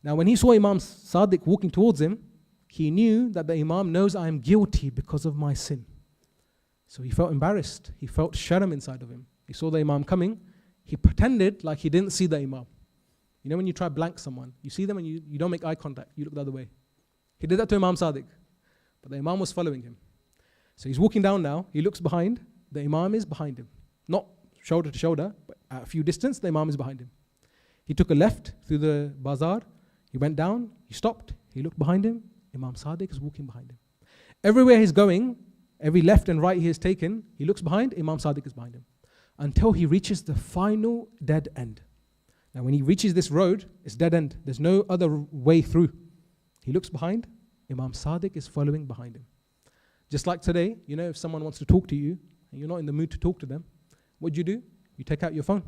S3: Now when he saw Imam Sadiq walking towards him, he knew that the Imam knows I am guilty because of my sin. So he felt embarrassed. He felt sharam inside of him. He saw the Imam coming. He pretended like he didn't see the Imam. You know when you try blank someone, you see them and you don't make eye contact, you look the other way. He did that to Imam Sadiq, but the Imam was following him. So he's walking down now, he looks behind, the Imam is behind him. Not shoulder to shoulder, but at a few distance, the Imam is behind him. He took a left through the bazaar, he went down, he stopped, he looked behind him, Imam Sadiq is walking behind him. Everywhere he's going, every left and right he has taken, he looks behind, Imam Sadiq is behind him. Until he reaches the final dead end. Now when he reaches this road, it's dead end. There's no other way through. He looks behind, Imam Sadiq is following behind him. Just like today, you know, if someone wants to talk to you, and you're not in the mood to talk to them, what do? You take out your phone.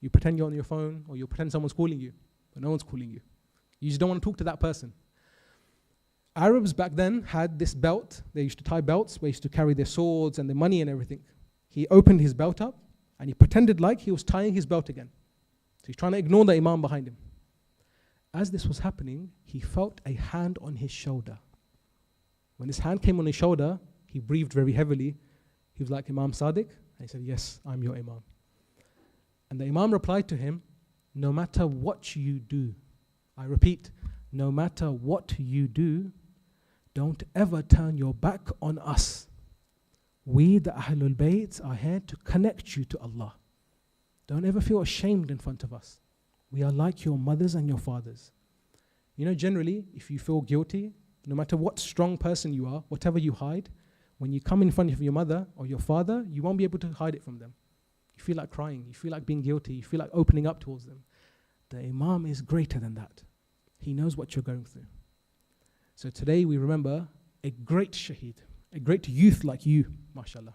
S3: You pretend you're on your phone, or you pretend someone's calling you, but no one's calling you. You just don't want to talk to that person. Arabs back then had this belt. They used to tie belts where they used to carry their swords and their money and everything. He opened his belt up, and he pretended like he was tying his belt again. So he's trying to ignore the Imam behind him. As this was happening, he felt a hand on his shoulder. When his hand came on his shoulder, he breathed very heavily. He was like, Imam Sadiq? And he said, yes, I'm your Imam. And the Imam replied to him, no matter what you do, I repeat, no matter what you do, don't ever turn your back on us. We, the Ahlul Bayt, are here to connect you to Allah. Don't ever feel ashamed in front of us. We are like your mothers and your fathers. You know, generally, if you feel guilty, no matter what strong person you are, whatever you hide, when you come in front of your mother or your father, you won't be able to hide it from them. You feel like crying, you feel like being guilty, you feel like opening up towards them. The Imam is greater than that. He knows what you're going through. So today we remember a great shaheed, a great youth like you, mashallah.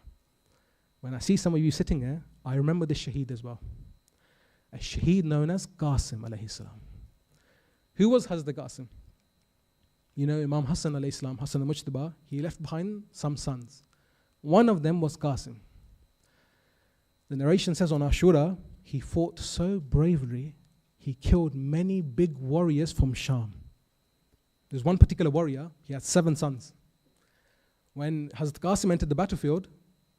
S3: When I see some of you sitting here, I remember this shaheed as well. A shaheed known as Qasim alayhi salam. Who was Hazrat Qasim? You know, Imam Hassan alayhi salam, Hassan al-Mujtaba, he left behind some sons. One of them was Qasim. The narration says on Ashura, he fought so bravely, he killed many big warriors from Sham. There's one particular warrior, he had 7 sons. When Hazrat Qasim entered the battlefield,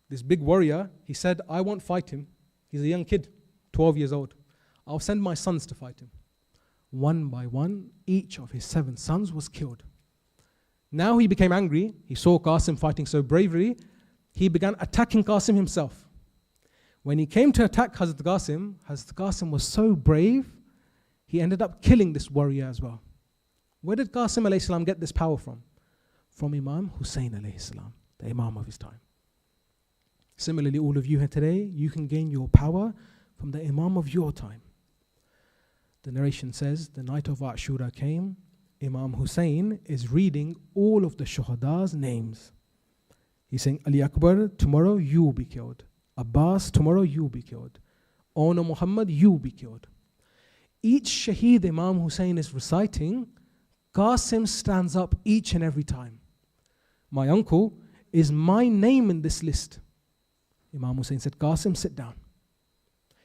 S3: this big warrior, he said, I won't fight him. He's a young kid, 12 years old. I'll send my sons to fight him. One by one, each of his 7 sons was killed. Now he became angry. He saw Qasim fighting so bravely. He began attacking Qasim himself. When he came to attack Hazrat Qasim was so brave, he ended up killing this warrior as well. Where did Qasim alayhi salam get this power from? From Imam Hussein alayhi salam, the Imam of his time. Similarly, all of you here today, you can gain your power from the Imam of your time. The narration says, the night of Ashura came, Imam Hussein is reading all of the Shuhada's names. He's saying, Ali Akbar, tomorrow you will be killed. Abbas, tomorrow you will be killed. O no Muhammad, you will be killed. Each Shaheed Imam Hussein is reciting, Qasim stands up each and every time. My uncle, is my name in this list? Imam Hussein said, Qasim, sit down.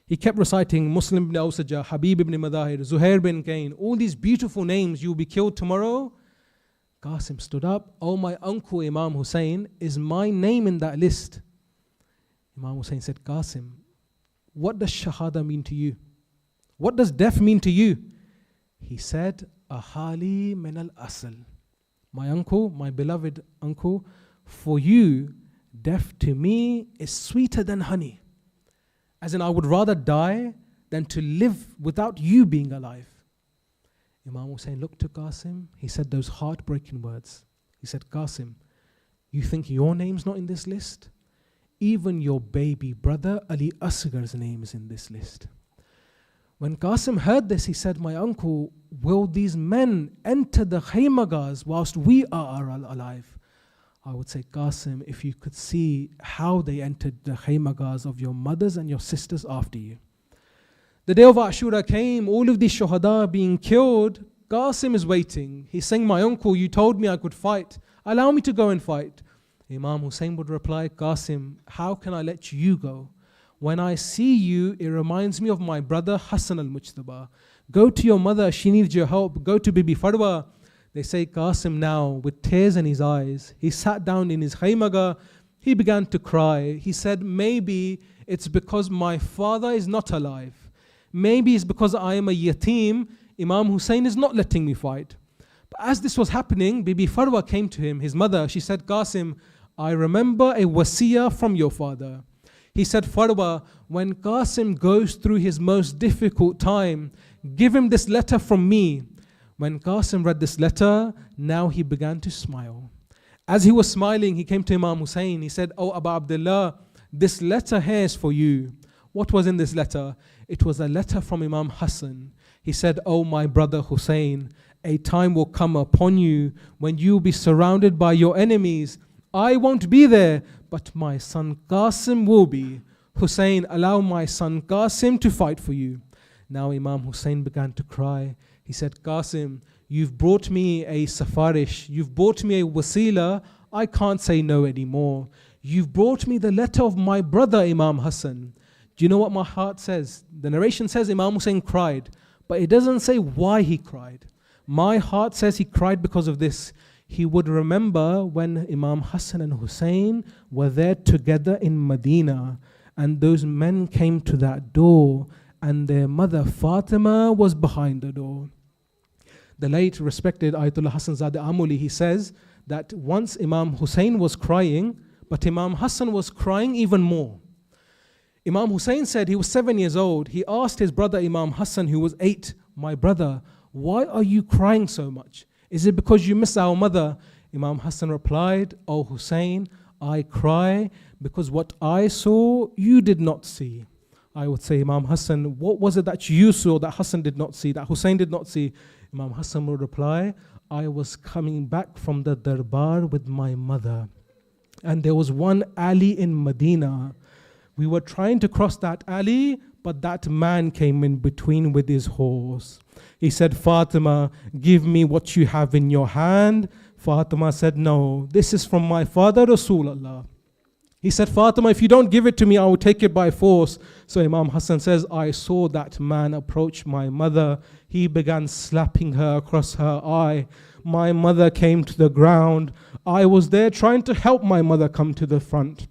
S3: He kept reciting Muslim ibn Awsajah, Habib ibn Madahir, Zuhair bin Kain, all these beautiful names, you will be killed tomorrow. Qasim stood up, oh my uncle Imam Hussein, is my name in that list? Imam Hussein said, Qasim, what does Shahada mean to you? What does death mean to you? He said, Ahali min al-asl. My uncle, my beloved uncle, for you, death to me is sweeter than honey. As in, I would rather die than to live without you being alive. Imam Hussein looked to Qasim. He said those heartbreaking words. He said, Qasim, you think your name's not in this list? Even your baby brother Ali Asghar's name is in this list. When Qasim heard this, he said, my uncle, will these men enter the Khaymagas whilst we are alive? I would say, Qasim, if you could see how they entered the Khaymagas of your mothers and your sisters after you. The day of Ashura came, all of these Shuhada being killed. Qasim is waiting. He's saying, my uncle, you told me I could fight. Allow me to go and fight. Imam Hussein would reply, Qasim, how can I let you go? When I see you, it reminds me of my brother Hassan al-Mujtaba. Go to your mother, she needs your help. Go to Bibi Farwa. They say Qasim now, with tears in his eyes, he sat down in his khaymaga, he began to cry. He said, maybe it's because my father is not alive. Maybe it's because I am a yatim, Imam Hussein is not letting me fight. But as this was happening, Bibi Farwa came to him, his mother. She said, Qasim, I remember a wasiyah from your father. He said, Farwa, when Qasim goes through his most difficult time, give him this letter from me. When Qasim read this letter, now he began to smile. As he was smiling, he came to Imam Hussein. He said, oh, Abu Abdullah, this letter here is for you. What was in this letter? It was a letter from Imam Hassan. He said, oh, my brother Hussein, a time will come upon you when you will be surrounded by your enemies. I won't be there, but my son Qasim will be. Hussein, allow my son Qasim to fight for you. Now Imam Hussein began to cry. He said, Qasim, you've brought me a safarish, you've brought me a wasila, I can't say no anymore. You've brought me the letter of my brother Imam Hassan. Do you know what my heart says? The narration says Imam Hussein cried, but it doesn't say why he cried. My heart says he cried because of this. He would remember when Imam Hassan and Hussein were there together in Medina, and those men came to that door, and their mother Fatima was behind the door. The late respected Ayatollah Hassan Zadeh Amuli, he says that once Imam Hussein was crying, but Imam Hassan was crying even more. Imam Hussein said he was 7 years old. He asked his brother Imam Hassan, who was 8, my brother, why are you crying so much? Is it because you miss our mother? Imam Hassan replied, oh Hussein, I cry because what I saw, you did not see. I would say, Imam Hassan, what was it that you saw that Hassan did not see, that Hussein did not see? Imam Hassan would reply, I was coming back from the darbar with my mother, and there was one alley in Medina. We were trying to cross that alley, but that man came in between with his horse. He said, Fatima, give me what you have in your hand. Fatima said, no, this is from my father Rasulullah. He said, Fatima, if you don't give it to me, I will take it by force. So Imam Hassan says, I saw that man approach my mother. He began slapping her across her eye. My mother came to the ground. I was there trying to help my mother come to the front.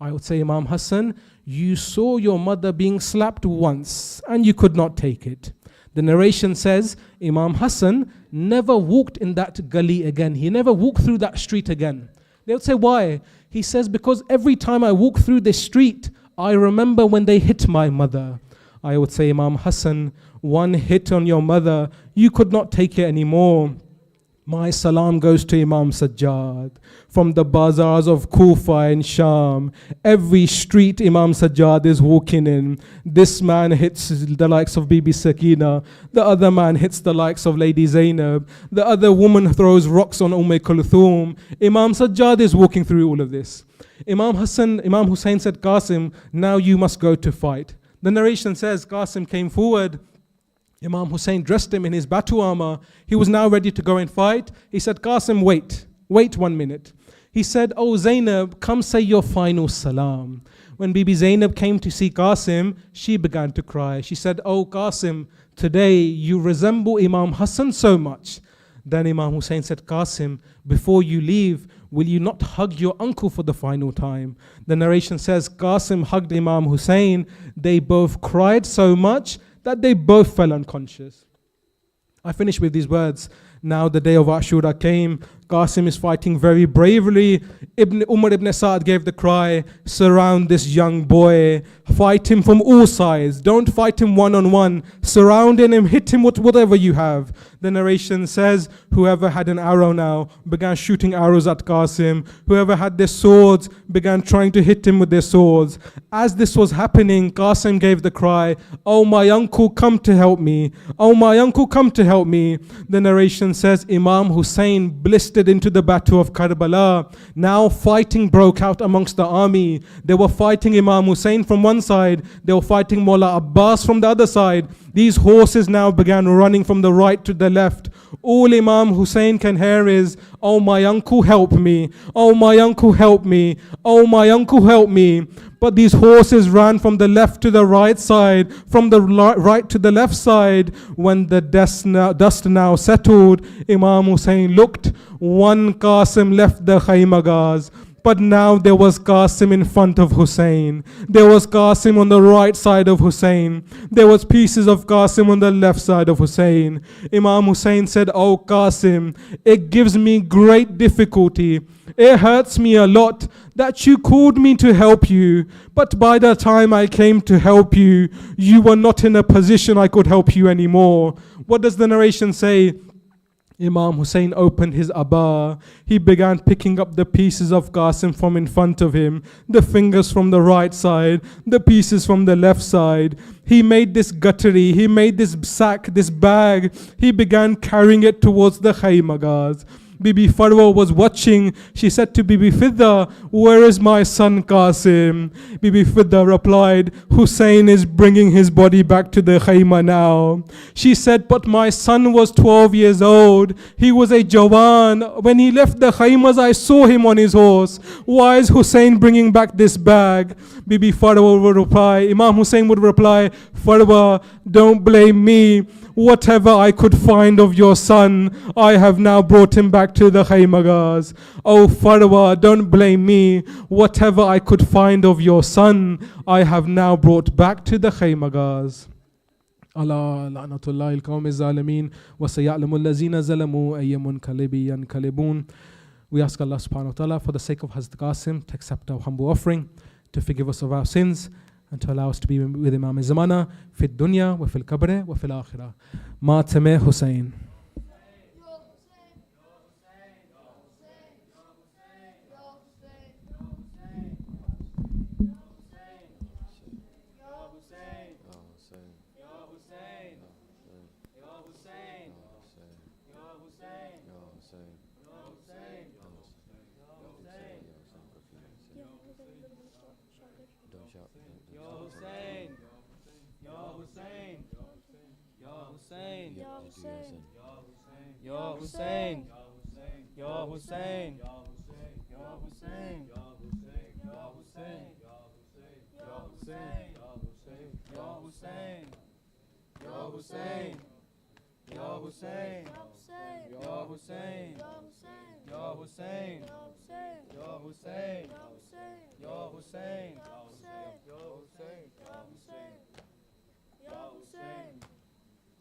S3: I would say, Imam Hassan, you saw your mother being slapped once and you could not take it. The narration says, Imam Hassan never walked in that gully again. He never walked through that street again. They would say, why? He says, because every time I walk through this street, I remember when they hit my mother. I would say, Imam Hassan, one hit on your mother, you could not take it anymore. My salam goes to Imam Sajjad. From the bazaars of Kufa and Sham, every street Imam Sajjad is walking in. This man hits the likes of Bibi Sakina. The other man hits the likes of Lady Zainab. The other woman throws rocks on Kulthum. Imam Sajjad is walking through all of this. Imam Hussein said, Qasim, now you must go to fight. The narration says Qasim came forward. Imam Hussein dressed him in his battle armor. He was now ready to go and fight. He said, Qasim, wait 1 minute. He said, oh Zainab, come say your final salam. When Bibi Zainab came to see Qasim, she began to cry. She said, oh Qasim, today you resemble Imam Hassan so much. Then Imam Hussein said, Qasim, before you leave, will you not hug your uncle for the final time? The narration says Qasim hugged Imam Hussein. They both cried so much that they both fell unconscious. I finish with these words. Now the day of Ashura came. Qasim is fighting very bravely. Umar ibn Sa'd gave the cry, surround this young boy. Fight him from all sides. Don't fight him one-on-one. Surround him, hit him with whatever you have. The narration says, whoever had an arrow now began shooting arrows at Qasim. Whoever had their swords began trying to hit him with their swords. As this was happening, Qasim gave the cry, oh my uncle, come to help me. Oh my uncle, come to help me. The narration says, Imam Hussein blistered into the battle of Karbala. Now fighting broke out amongst the army. They were fighting Imam Hussein from one side. They were fighting Mullah Abbas from the other side. These horses now began running from the right to the left. All Imam Hussein can hear is, oh my uncle, help me. Oh my uncle, help me. Oh my uncle, help me. But these horses ran from the left to the right side, from the right to the left side. When the dust now settled, Imam Hussein looked. One Qasim left the Khaymagaz. But now there was Qasim in front of Hussein. There was Qasim on the right side of Hussein. There was pieces of Qasim on the left side of Hussein. Imam Hussein said, oh Qasim, it gives me great difficulty. It hurts me a lot that you called me to help you. But by the time I came to help you, you were not in a position I could help you anymore. What does the narration say? Imam Hussein opened his abba. He began picking up the pieces of Qasim from in front of him, the fingers from the right side, the pieces from the left side. He made this guttery, he made this sack, this bag. He began carrying it towards the Khaymagaz. Bibi Farwa was watching. She said to Bibi Fidda, where is my son Qasim? Bibi Fidda replied, Hussein is bringing his body back to the Khayma now. She said, but my son was 12 years old. He was a Jawan. When he left the Khaymas, I saw him on his horse. Why is Hussein bringing back this bag? Bibi Farwa would reply, Imam Hussein would reply, Farwa, don't blame me. Whatever I could find of your son, I have now brought him back to the Khaymagaz. Oh Farwa, don't blame me. Whatever I could find of your son, I have now brought back to the Khaymagaz. Allah la'natullahi al-qawmi zalimin wa saya'lamu allazina zalamu ayyamun kalibi yankalibun. We ask Allah subhanahu wa ta'ala for the sake of Hazrat Qasim to accept our humble offering, to forgive us of our sins, and to allow us to be with Imam Zamana fi dunya wa fil qabr wa fil akhirah. Matame Hussein.
S4: Ya Hussein, Ya Hussein, Ya Hussein, Ya Hussein, Ya Hussein, Ya Hussein, Ya Hussein, Ya Hussein, Ya Hussein, Ya Hussein, Ya Hussein, Ya Hussein, Ya Hussein, Ya Hussein, Ya Hussein, Ya Hussein,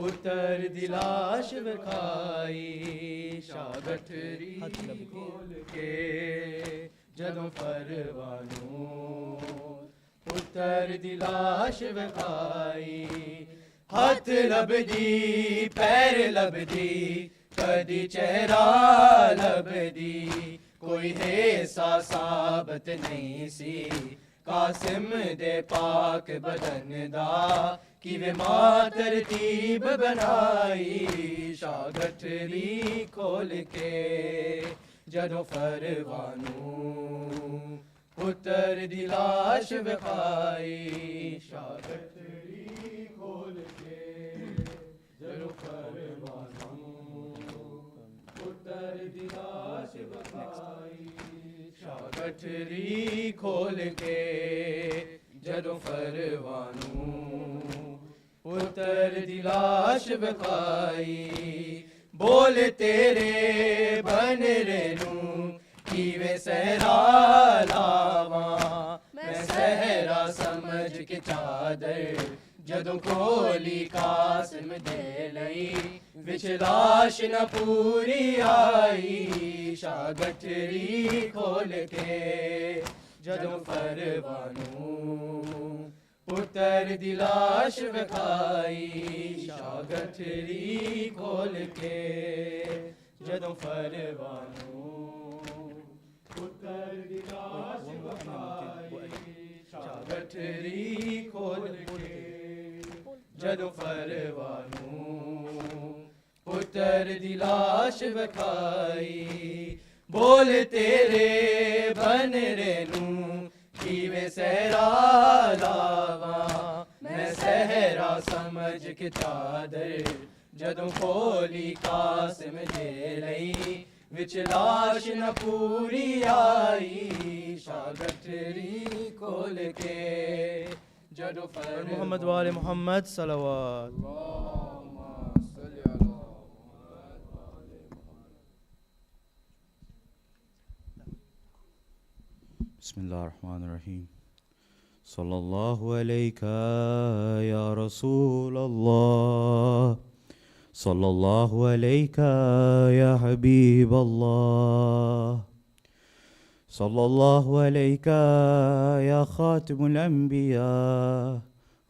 S4: पुत्र दिलाश विखाई शागठरी खोल के जदों परवानू पुत्र दिलाश विखाई हाथ लभदी पैर लभदी कदी चेहरा लभदी कोई है साबत नहीं सी कासिम दे पाक बदन दा कि वे मां तरतीब बनाई शागठरी खोल के जदों फरवानू पुत्र दी लाश विखाई शागठरी खोल के जदों फरवानू पुत्र दी लाश विखाई शागठरी खोल के जदों फरवानू पुत्र दी लाश विखाई बोल तेरे बन रेनू कि वे सहरा लावा मैं सहरा समझ के चादर जदों खोली कासिम दे लई विच लाश न पूरी आई शागठरी खोल के जदों फरवानू पुत्र दी लाश विखाई शागठरी खोल के जदों फरवानू पुत्र दी लाश विखाई शागठरी खोल के जदों फरवानू पुत्र दी लाश विखाई बोल तेरे बन रेनू कि वे सहरा लावा मैं सहरा समझ के चादर जदों खोली कासिम दे लई विच लाश न पूरी आई शागठरी खोल के जदों मोहम्मद वाले मोहम्मद सलवात
S5: बिस्मिल्लाहिर्रहमानिर्रहीम सल्लल्लाहु अलैका या रसूल अल्लाह सल्लल्लाहु अलैका या हबीब अल्लाह सल्लल्लाहु अलैका या खातिमुल अंबिया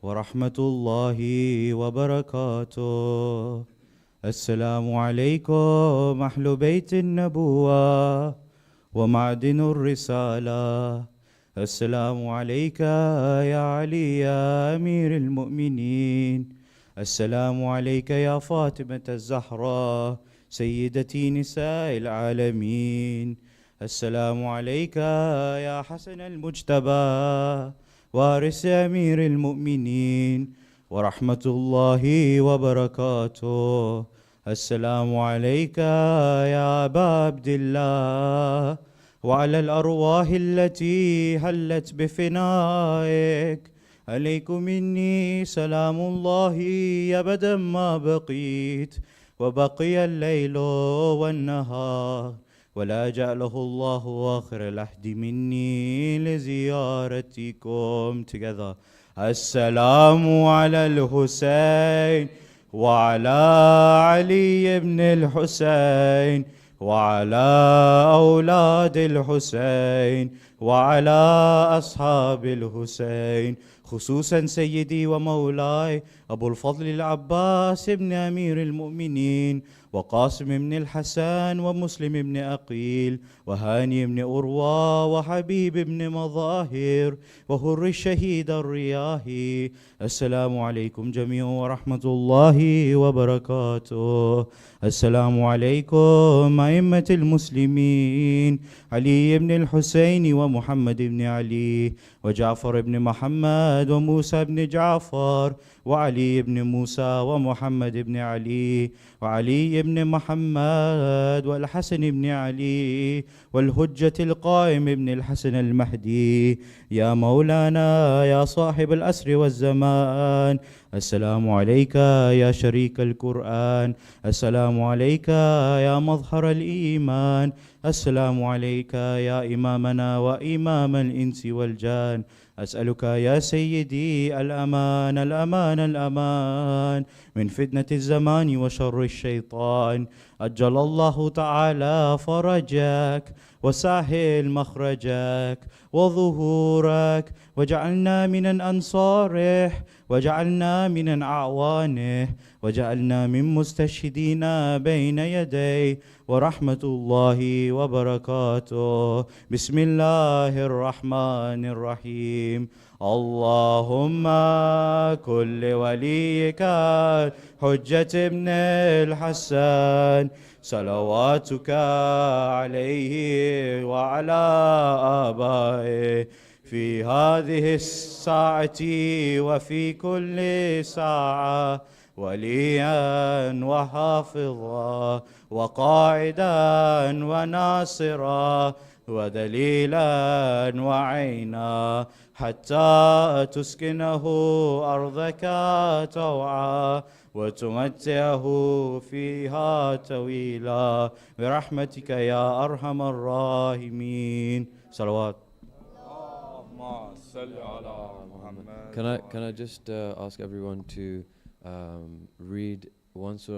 S5: व रहमतुल्लाहि व बरकातुह अस्सलामु अलैकुम अहलु बैतिन नबुव्वा ومعدن الرسالة السلام عليك يا علي يا أمير المؤمنين السلام عليك يا فاطمة الزهراء سيدتي نساء العالمين السلام عليك يا حسن المجتبى وارث أمير المؤمنين ورحمة الله وبركاته السلام عليك يا أبا عبد الله وعلى الأرواح التي هلت بفنائك عليكم مني سلام الله أبدا ما بقيت وبقي الليل والنهار ولا جعله الله آخر العهد مني لزيارتكم together السلام على الحسين وعلى علي بن الحسين وعلى أولاد الحسين وعلى أصحاب الحسين خصوصا سيدي ومولاي أبو الفضل العباس بن أمير المؤمنين وقاسم بن الحسن ومسلم بن أقيل وهاني بن أروى وحبيب بن مظاهر وهر الشهيد الرياحي السلام عليكم جميعا ورحمة الله وبركاته السلام عليكم أئمة المسلمين علي بن الحسين ومحمد بن علي وجعفر بن محمد وموسى بن جعفر وعلي بن موسى ومحمد بن علي وعلي بن محمد والحسن بن علي والهجة القائم بن الحسن المهدي يا مولانا يا صاحب الأسر والزمان السلام عليك يا شريك القرآن السلام عليك يا مظهر الإيمان السلام عليك يا إمامنا وإمام الإنس والجان أسألك يا سيدي الأمان الأمان الأمان من فتنة الزمان وشر الشيطان. أجل الله تعالى فرجك وسهل مخرجك وظهورك، وجعلنا من أنصاره، وجعلنا من أعوانه، وجعلنا من مستشهدين بين يديه، ورحمة الله وبركاته. بسم الله الرحمن الرحيم. اللهم كل وليك حجة ابن الحسن صلواتك عليه وعلى آبائه في هذه الساعة وفي كل ساعة وليا وحافظا وقائدا وناصرا ودليلا وعينا، حتى تسكنه أرضك طوعا وتمتعه فيها طويلا برحمتك يا أرحم الراحمين. صلوات.
S2: Can I just ask everyone to read one surah